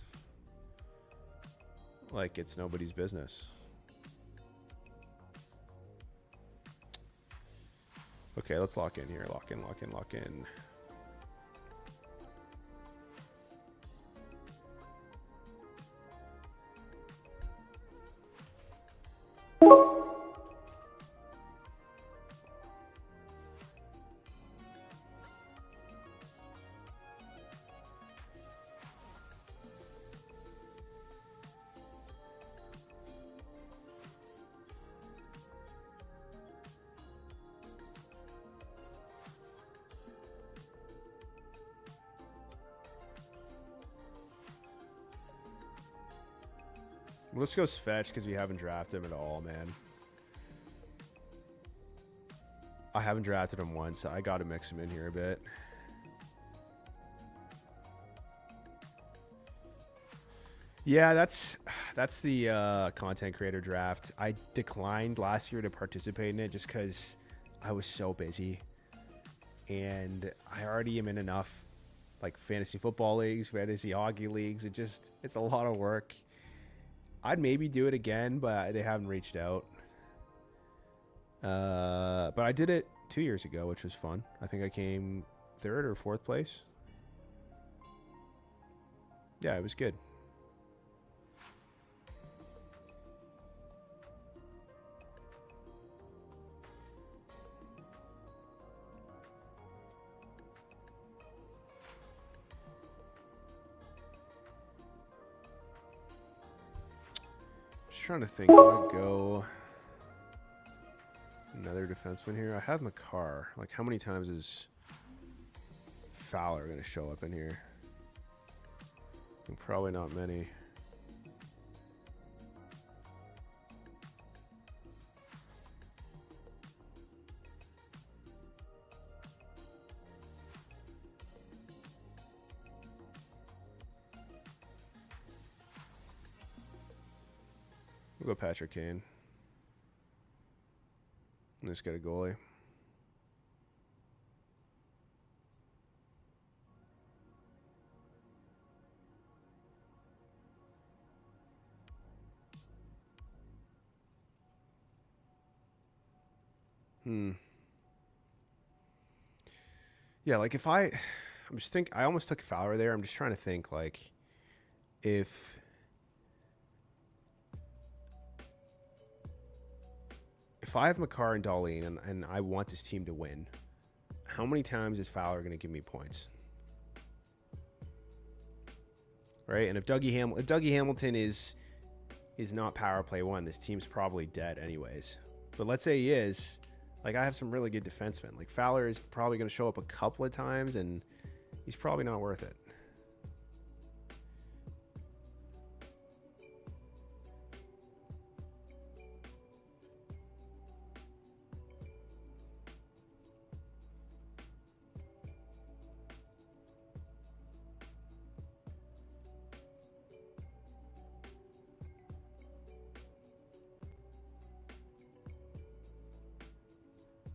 Like it's nobody's business. Okay, let's lock in here. Lock in. Let's go Fetch because we haven't drafted him at all, man. I haven't drafted him once, so I got to mix him in here a bit. Yeah, that's the content creator draft. I declined last year to participate in it just because I was so busy. And I already am in enough like fantasy football leagues, fantasy hockey leagues. It's a lot of work. I'd maybe do it again, but they haven't reached out. But I did it 2 years ago, which was fun. I think I came 3rd or 4th place. Yeah, it was good. Trying to think, do I go another defenseman here? I have McCarr. Like, how many times is Fowler going to show up in here? Probably not many. We'll go Patrick Kane. Let's get a goalie. Yeah, like if I almost took Fowler there. I'm just trying to think like if I have McCarr and Darlene and I want this team to win, how many times is Fowler going to give me points? Right? And if Dougie Hamilton is not power play 1, this team's probably dead anyways. But let's say he is. Like, I have some really good defensemen. Like, Fowler is probably going to show up a couple of times, and he's probably not worth it.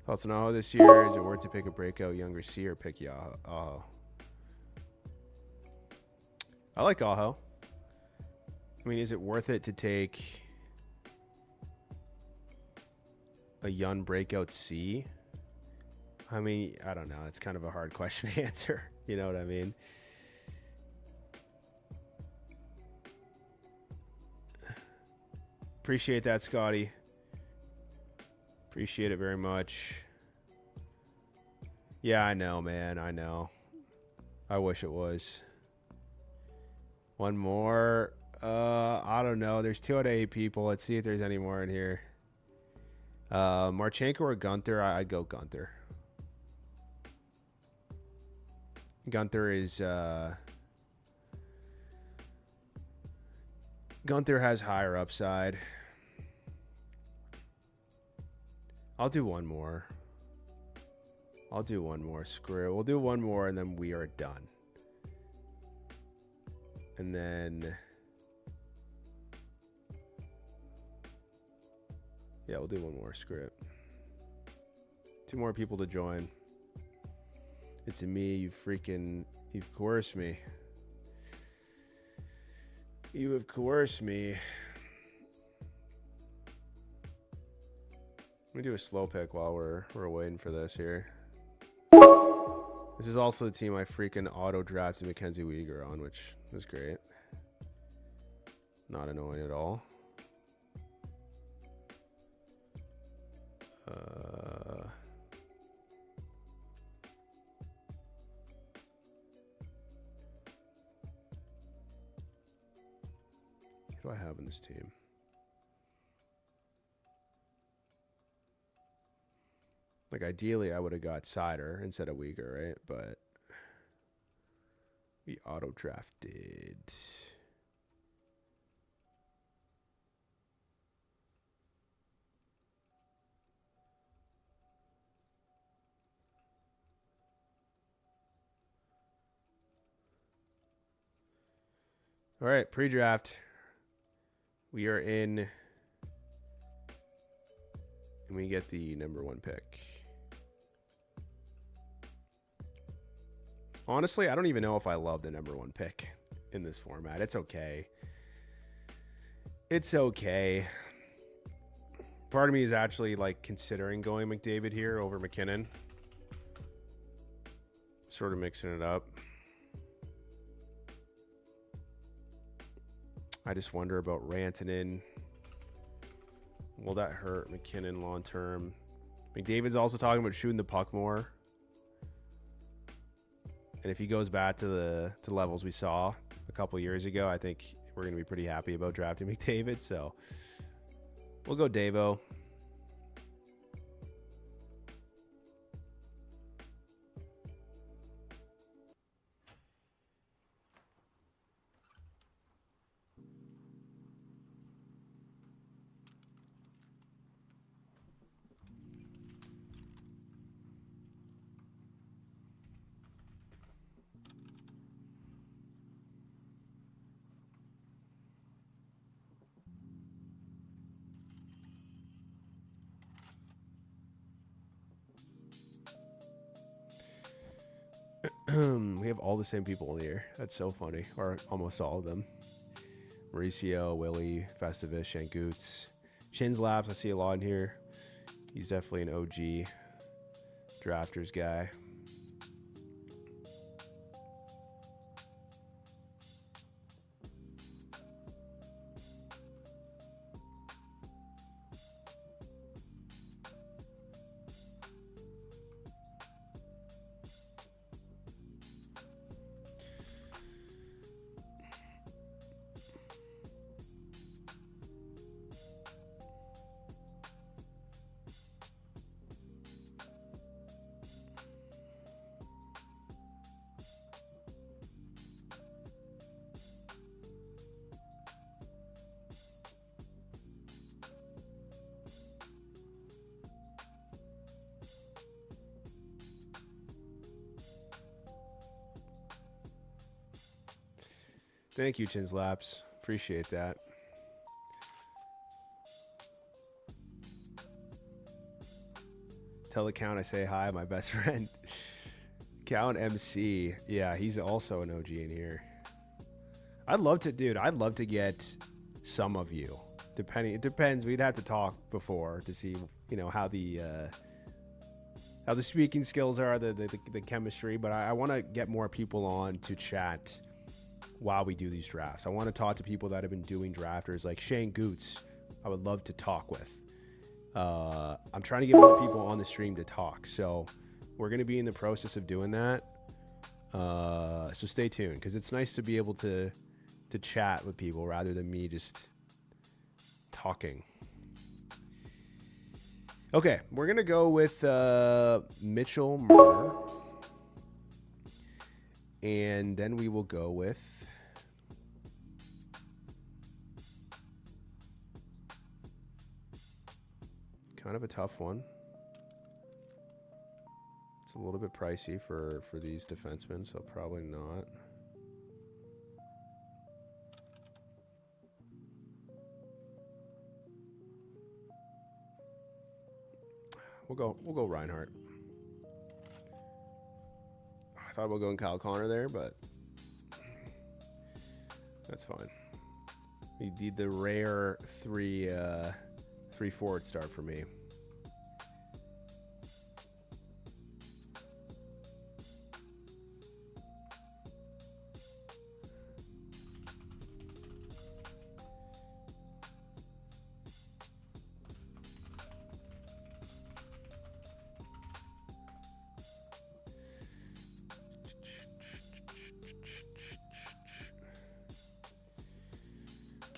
Thoughts on Aho this year? Is it worth to pick a breakout younger C or pick Aho? I like Aho. I mean, is it worth it to take a young breakout C? I mean, I don't know. It's kind of a hard question to answer. You know what I mean? Appreciate that, Scotty. Appreciate it very much. Yeah, I know, man. I know. I wish it was. One more. I don't know. There's 2 out of 8 people. Let's see if there's any more in here. Marchenko or Gunther? I'd go Gunther. Gunther is... Gunther has higher upside. I'll do one more. Screw it. We'll do one more, and then we are done. And then... yeah, we'll do one more. Screw it. 2 more people to join. It's me. You've coerced me. You have coerced me. Let me do a slow pick while we're waiting for this here. This is also the team I freaking auto drafted Mackenzie Weegar on, which was great. Not annoying at all. Who do I have in this team? Like, ideally, I would have got Sider instead of Weegar, right? But we auto-drafted. All right, pre-draft. We are in, and we get the number 1 pick. Honestly, I don't even know if I love the number 1 pick in this format. It's okay. It's okay. Part of me is actually like considering going McDavid here over McKinnon. Sort of mixing it up. I just wonder about Rantanen. Will that hurt McKinnon long term? McDavid's also talking about shooting the puck more. And if he goes back to the levels we saw a couple years ago, I think we're going to be pretty happy about drafting McDavid. So we'll go Davo. We have all the same people in here. That's so funny. Or almost all of them. Mauricio, Willie, Festivus, Shankoots. Chins Laps, I see a lot in here. He's definitely an OG drafters guy. Thank you, Chins Laps. Appreciate that. Tell the Count I say hi, my best friend. Count MC. Yeah, he's also an OG in here. I'd love to get some of you. It depends. We'd have to talk before to see, how the speaking skills are, the chemistry. But I want to get more people on to chat while we do these drafts. I want to talk to people that have been doing drafters, like Shane Goots. I would love to talk with. I'm trying to get more people on the stream to talk, so we're going to be in the process of doing that. So stay tuned, because it's nice to be able to chat with people rather than me just talking. Okay, we're going to go with Mitchell Marner, and then we will go with kind of a tough one. It's a little bit pricey for these defensemen, so probably not. We'll go Reinhardt. I thought about going Kyle Connor there, but that's fine. We need the rare three forward start for me.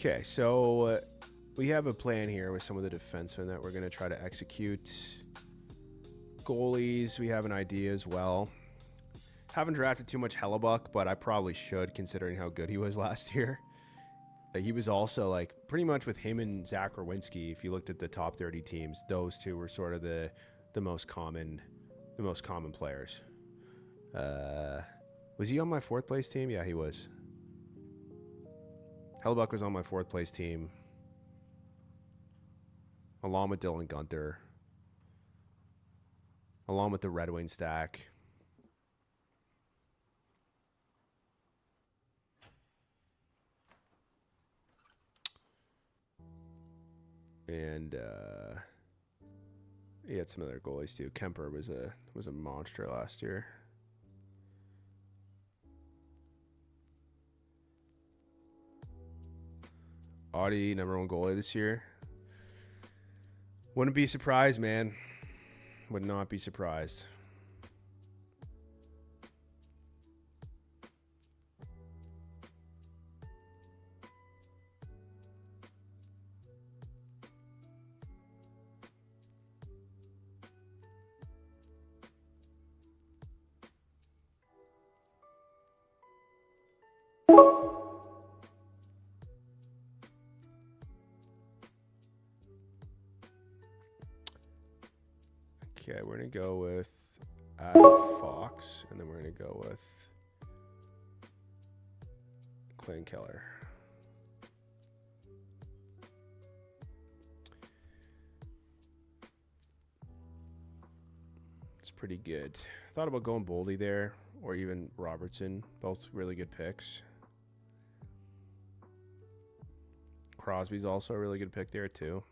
Okay, so we have a plan here with some of the defensemen that we're going to try to execute. Goalies, we have an idea as well. Haven't drafted too much Hellebuck, but I probably should, considering how good he was last year. He was also, like, pretty much with him and Zach Rowinski, if you looked at the top 30 teams, those two were sort of the most common players. Was he on my 4th place team? Yeah, he was. Hellebuck was on my 4th place team, along with Dylan Guenther, along with the Red Wing stack. And he had some other goalies too. Kemper was a monster last year. Audie, #1 goalie this year. Wouldn't be surprised, man. Would not be surprised. Okay, we're going to go with Adam Fox, and then we're going to go with Clayton Keller. It's pretty good. Thought about going Boldy there, or even Robertson. Both really good picks. Crosby's also a really good pick there, too.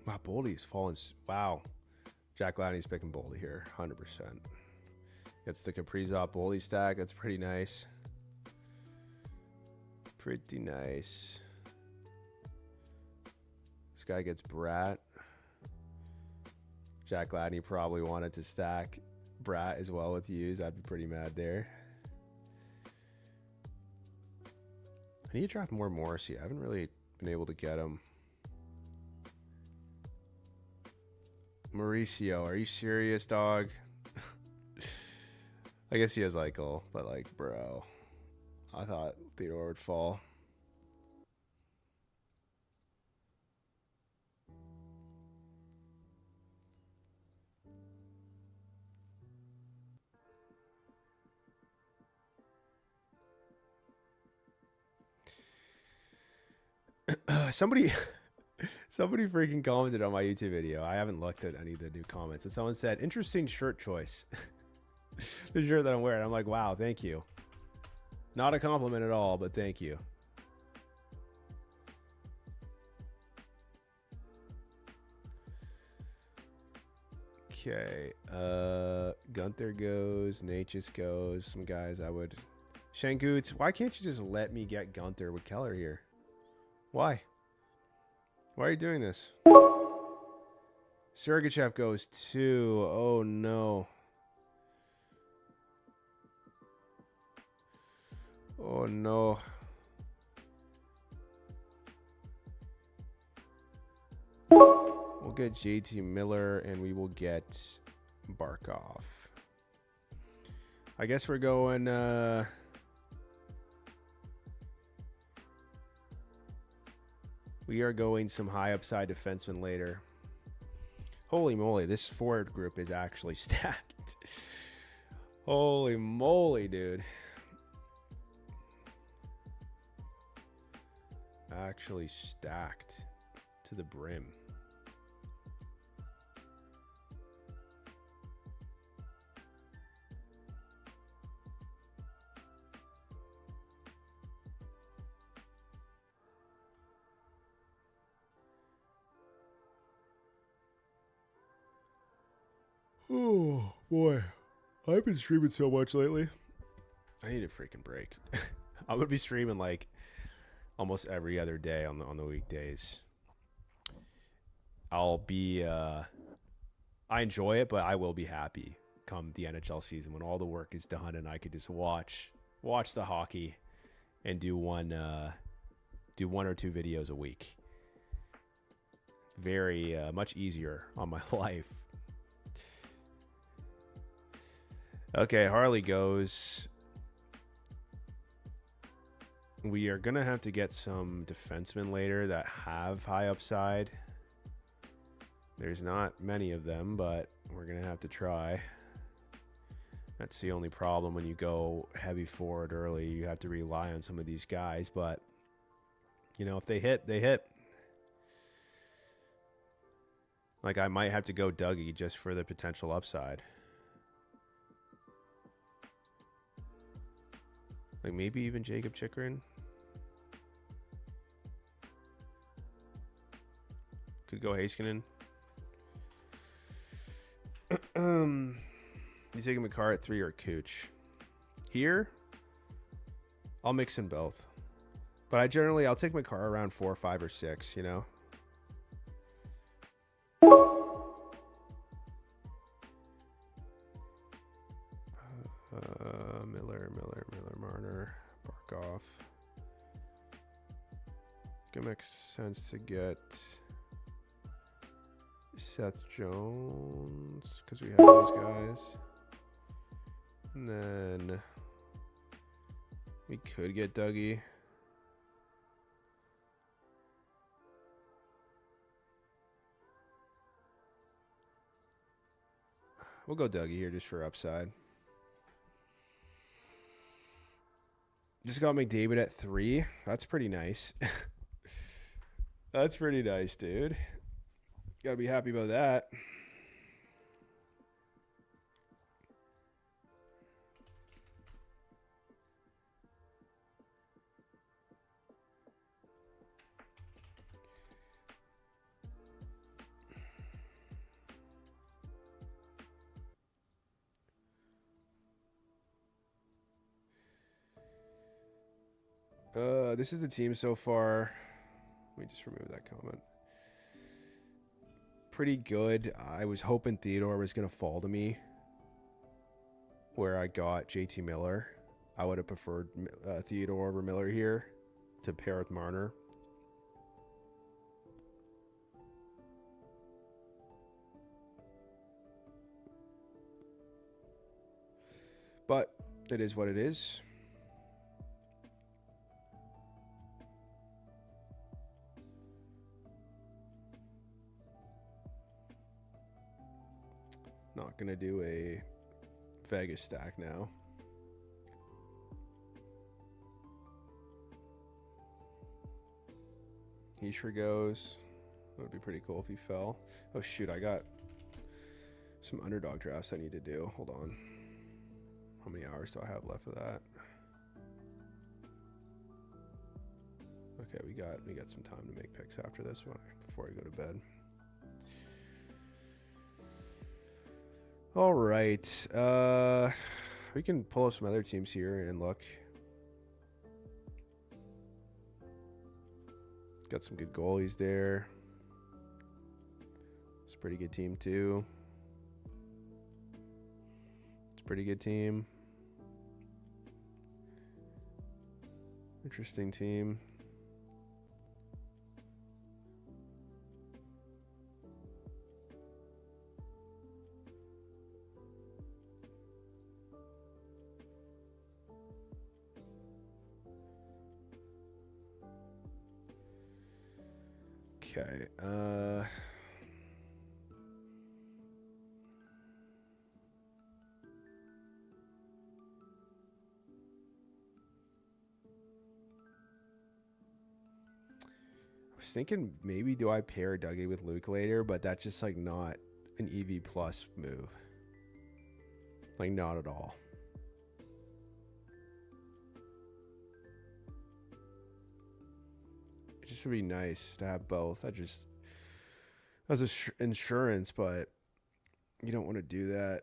Wow, Boldy's fallen. Wow. Jack Gladney's picking Boldy here, 100%. Gets the Kaprizov Boldy stack. That's pretty nice. Pretty nice. This guy gets Brat. Jack Gladney probably wanted to stack Brat as well with Hughes. I'd be pretty mad there. I need to draft more Morrissey. I haven't really been able to get him. Mauricio, are you serious, dog? I guess he has Eichel, but like, bro, I thought Theodore would fall. Somebody freaking commented on my YouTube video. I haven't looked at any of the new comments. And someone said, interesting shirt choice. The shirt that I'm wearing. I'm like, wow, thank you. Not a compliment at all, but thank you. Okay. Guenther goes. Natchez goes. Some guys I would... Shanguts, why can't you just let me get Guenther with Keller here? Why? Why are you doing this? Sergachev goes too. Oh, no. Oh, no. We'll get JT Miller, and we will get Barkov. I guess we're going... We are going some high upside defenseman later. Holy moly, this forward group is actually stacked. Holy moly, dude. Actually stacked to the brim. Oh, boy. I've been streaming so much lately. I need a freaking break. I'm going to be streaming like almost every other day on the weekdays. I'll be... I enjoy it, but I will be happy come the NHL season when all the work is done and I could just watch the hockey and do one or two videos a week. Very much easier on my life. Okay, Harley goes. We are going to have to get some defensemen later that have high upside. There's not many of them, but we're going to have to try. That's the only problem when you go heavy forward early. You have to rely on some of these guys, but, you know, if they hit, they hit. Like, I might have to go Dougie just for the potential upside. Like, maybe even Jacob Chikrin. Could go Heiskanen. You taking McCarr at 3 or Cooch? Here, I'll mix in both. But I'll take McCarr around 4, 5, or 6, you know? Miller, Marner, Barkov. It makes sense to get Seth Jones because we have those guys. And then we could get Dougie. We'll go Dougie here just for upside. Just got McDavid at 3. That's pretty nice. That's pretty nice, dude. Gotta be happy about that. This is the team so far. Let me just remove that comment. Pretty good. I was hoping Theodore was going to fall to me where I got JT Miller. I would have preferred Theodore over Miller here to pair with Marner. But it is what it is. Not going to do a Vegas stack now. Heisher goes. That would be pretty cool if he fell. Oh, shoot. I got some underdog drafts I need to do. Hold on. How many hours do I have left of that? Okay, we got some time to make picks after this one before I go to bed. All right. We can pull up some other teams here and look. Got some good goalies there. It's a pretty good team too. It's a pretty good team. Interesting team. Okay. I was thinking maybe do I pair Dougie with Luke later, but that's just like not an EV plus move. Like not at all. It just would be nice to have both. As insurance, but you don't want to do that.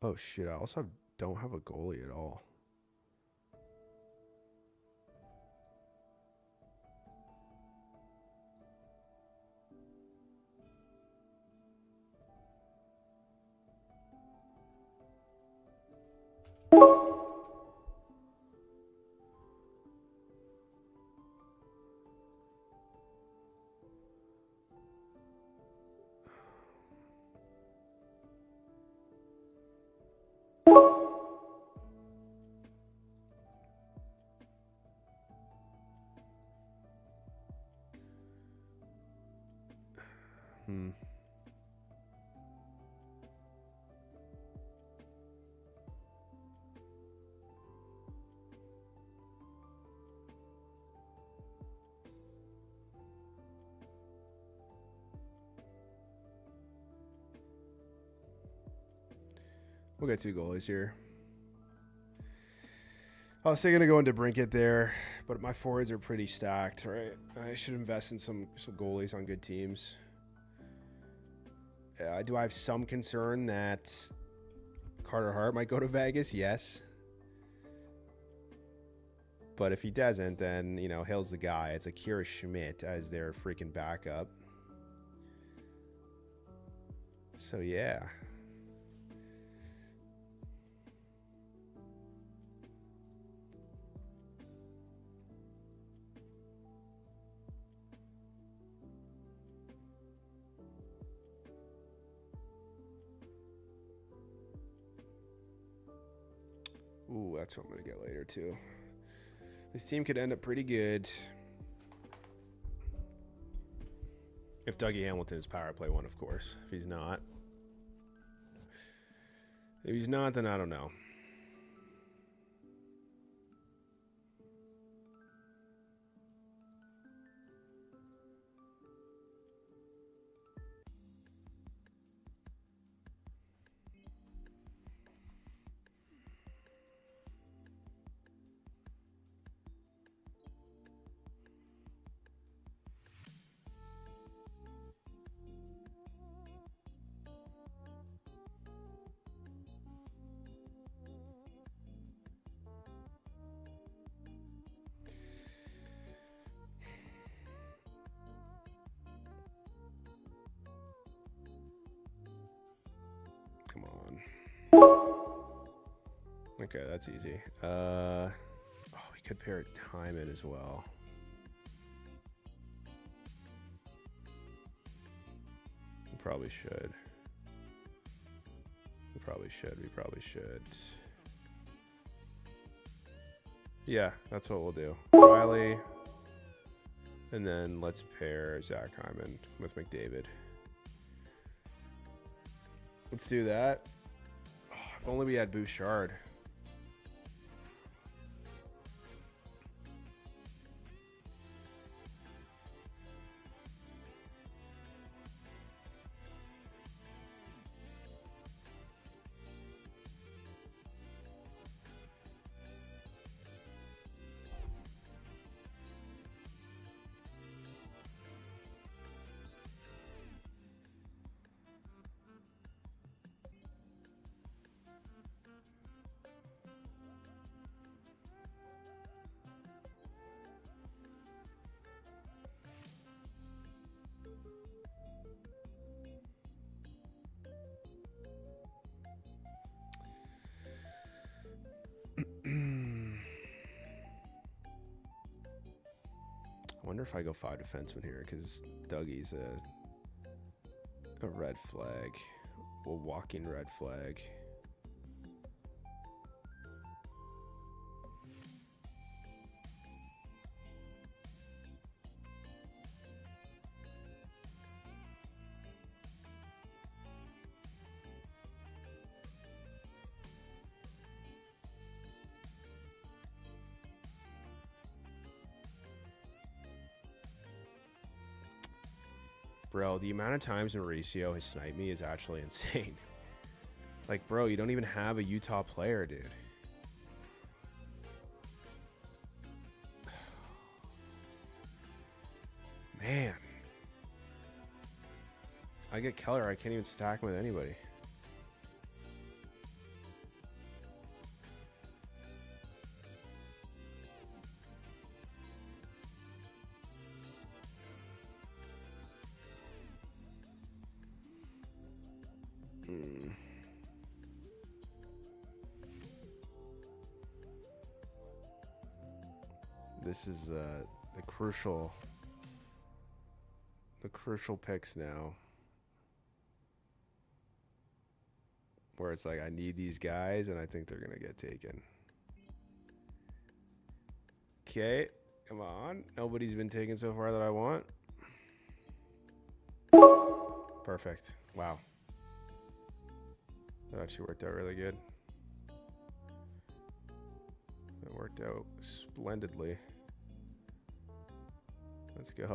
Oh shit! I also don't have a goalie at all. We'll get 2 goalies here. I was thinking of going to Brinket there, but my forwards are pretty stacked, right? I should invest in some goalies on good teams. Do I have some concern that Carter Hart might go to Vegas? Yes. But if he doesn't, then, you know, Hill's the guy. It's Akira Schmidt as their freaking backup. So, yeah. Ooh, that's what I'm going to get later, too. This team could end up pretty good. If Dougie Hamilton is power play 1, of course. If he's not. If he's not, then I don't know. Come on. Okay, that's easy. Oh, we could pair Hyman as well. We probably should. We probably should. Yeah, that's what we'll do. Riley. And then let's pair Zach Hyman with McDavid. Let's do that. Oh, if only we had Bouchard. I wonder if I go 5 defensemen here because Dougie's a red flag, a walking red flag. Bro, the amount of times Mauricio has sniped me is actually insane. Like, bro, you don't even have a Utah player, dude. Man. I get Keller, I can't even stack him with anybody. This is the crucial picks now, where it's like I need these guys and I think they're gonna get taken. Okay, come on, nobody's been taken so far that I want. Perfect. Wow. That actually worked out really good. It worked out splendidly. Let's go.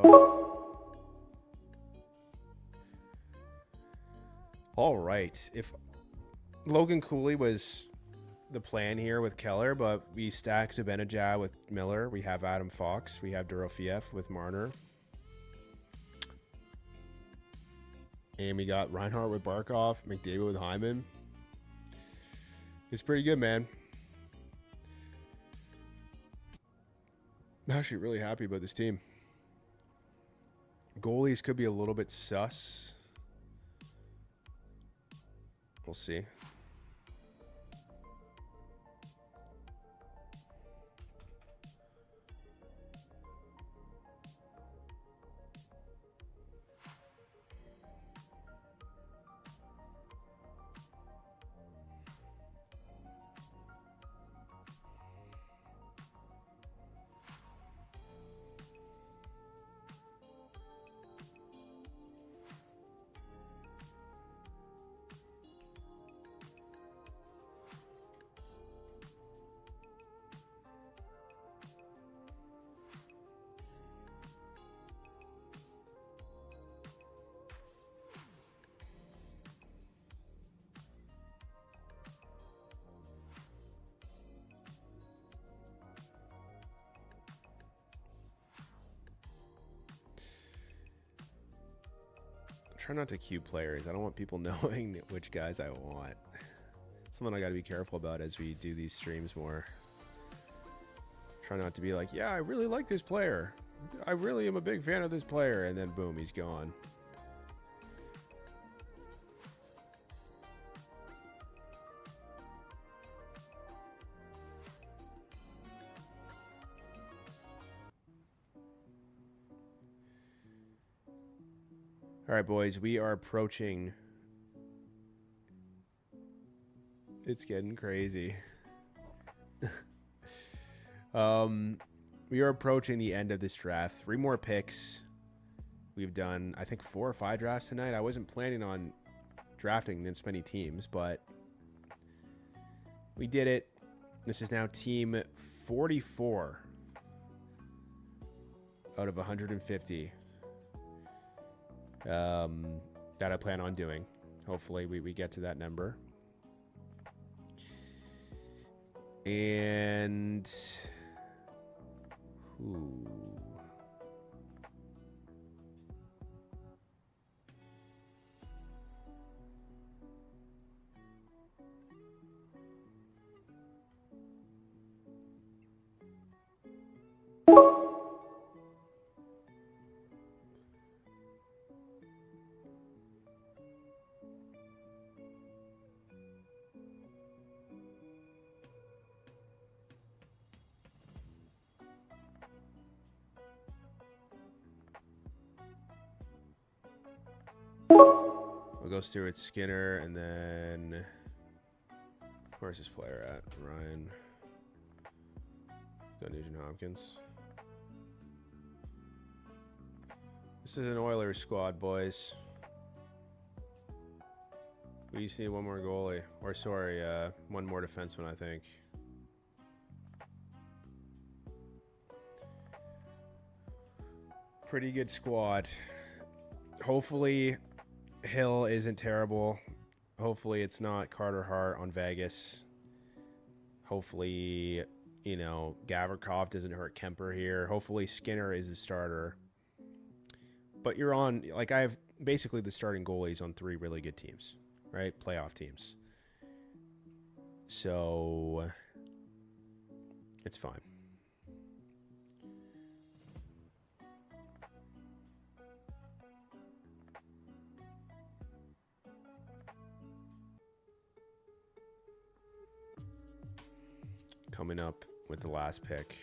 All right. If Logan Cooley was the plan here with Keller, but we stack Zibanejad with Miller. We have Adam Fox. We have Dorofiev with Marner. And we got Reinhardt with Barkov, McDavid with Hyman. It's pretty good, man. I'm actually really happy about this team. Goalies could be a little bit sus. We'll see. Try not to queue players. I don't want people knowing which guys I want. Something I got to be careful about as we do these streams more. Try not to be like, yeah, I really like this player. I really am a big fan of this player. And then boom, he's gone. All right, boys, we are approaching. It's getting crazy. We are approaching the end of this draft. 3 more picks. We've done, I think, 4 or 5 drafts tonight. I wasn't planning on drafting this many teams, but we did it. This is now team 44 out of 150. That I plan on doing. Hopefully we get to that number. And we'll go Stuart Skinner, and then where's this player at? Ryan. Go Nugent Hopkins. This is an Oilers squad, boys. We just need one more goalie. Or sorry, one more defenseman, I think. Pretty good squad. Hopefully Hill isn't terrible. Hopefully it's not Carter Hart on Vegas. Hopefully, you know, Gavrikov doesn't hurt Kemper here. Hopefully Skinner is a starter. But you're on, like, I have basically the starting goalies on 3 really good teams, right? Playoff teams. So it's fine. Coming up with the last pick.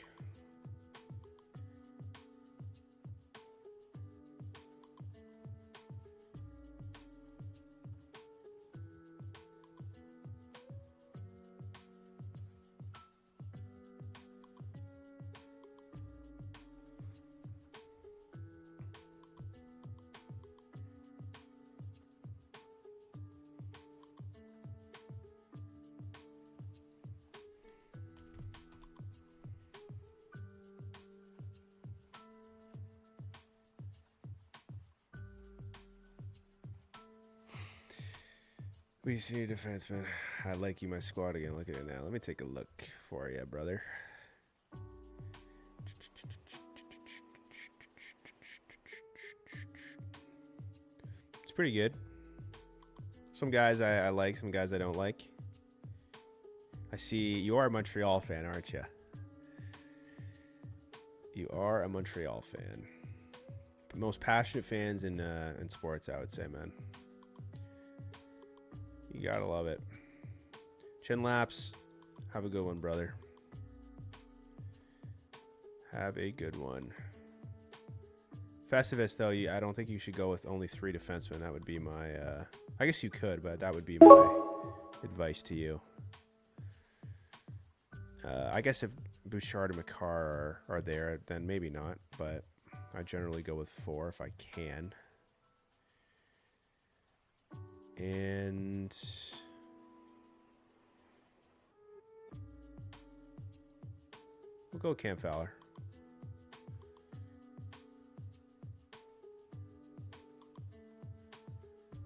We see defenseman. I like you, my squad again. Look at it now. Let me take a look for you, brother. It's pretty good. Some guys I like, some guys I don't like. I see you are a Montreal fan, aren't you? You are a Montreal fan. The most passionate fans in sports, I would say, man. You gotta love it. Chin Laps, have a good one, brother. Have a good one. Festivus, though, I don't think you should go with only 3 defensemen. That would be my... I guess you could, but that would be my advice to you. I guess if Bouchard and Makar are there, then maybe not. But I generally go with 4 if I can. And... we'll go Cam Fowler.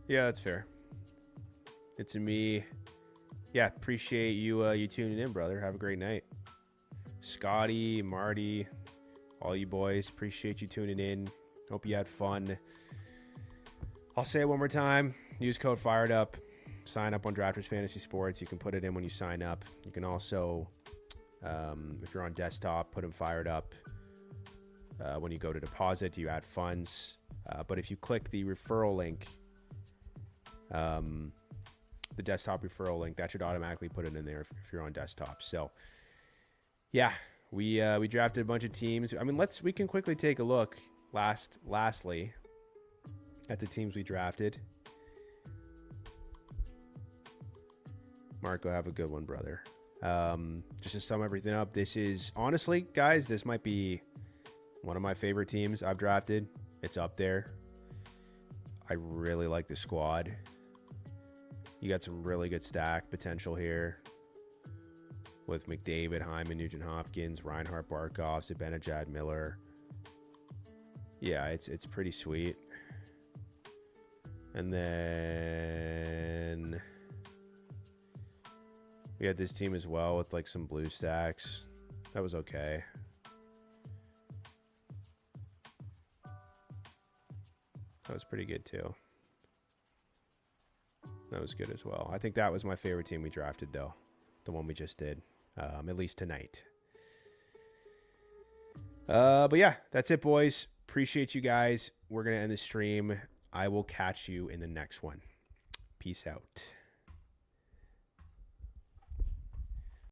Yeah, that's fair. It's a me. Yeah, appreciate you you tuning in, brother. Have a great night. Scotty, Marty, all you boys, appreciate you tuning in. Hope you had fun. I'll say it one more time. Use code FIREDUP. Sign up on Drafters Fantasy Sports. You can put it in when you sign up. You can also, if you're on desktop, put in FIREDUP. When you go to deposit, you add funds. But if you click the referral link, the desktop referral link, that should automatically put it in there if you're on desktop. So yeah, we drafted a bunch of teams. I mean, we can quickly take a look lastly at the teams we drafted. Marco, have a good one, brother. Just to sum everything up, this is honestly, guys, this might be one of my favorite teams I've drafted. It's up there. I really like the squad. You got some really good stack potential here with McDavid, Hyman, Nugent Hopkins, Reinhart, Barkov, Zibanejad, Miller. Yeah, it's pretty sweet. And then we had this team as well with like some blue stacks. That was okay. That was pretty good too. That was good as well. I think that was my favorite team we drafted, though. The one we just did, at least tonight. But yeah, that's it, boys. Appreciate you guys. We're going to end the stream. I will catch you in the next one. Peace out.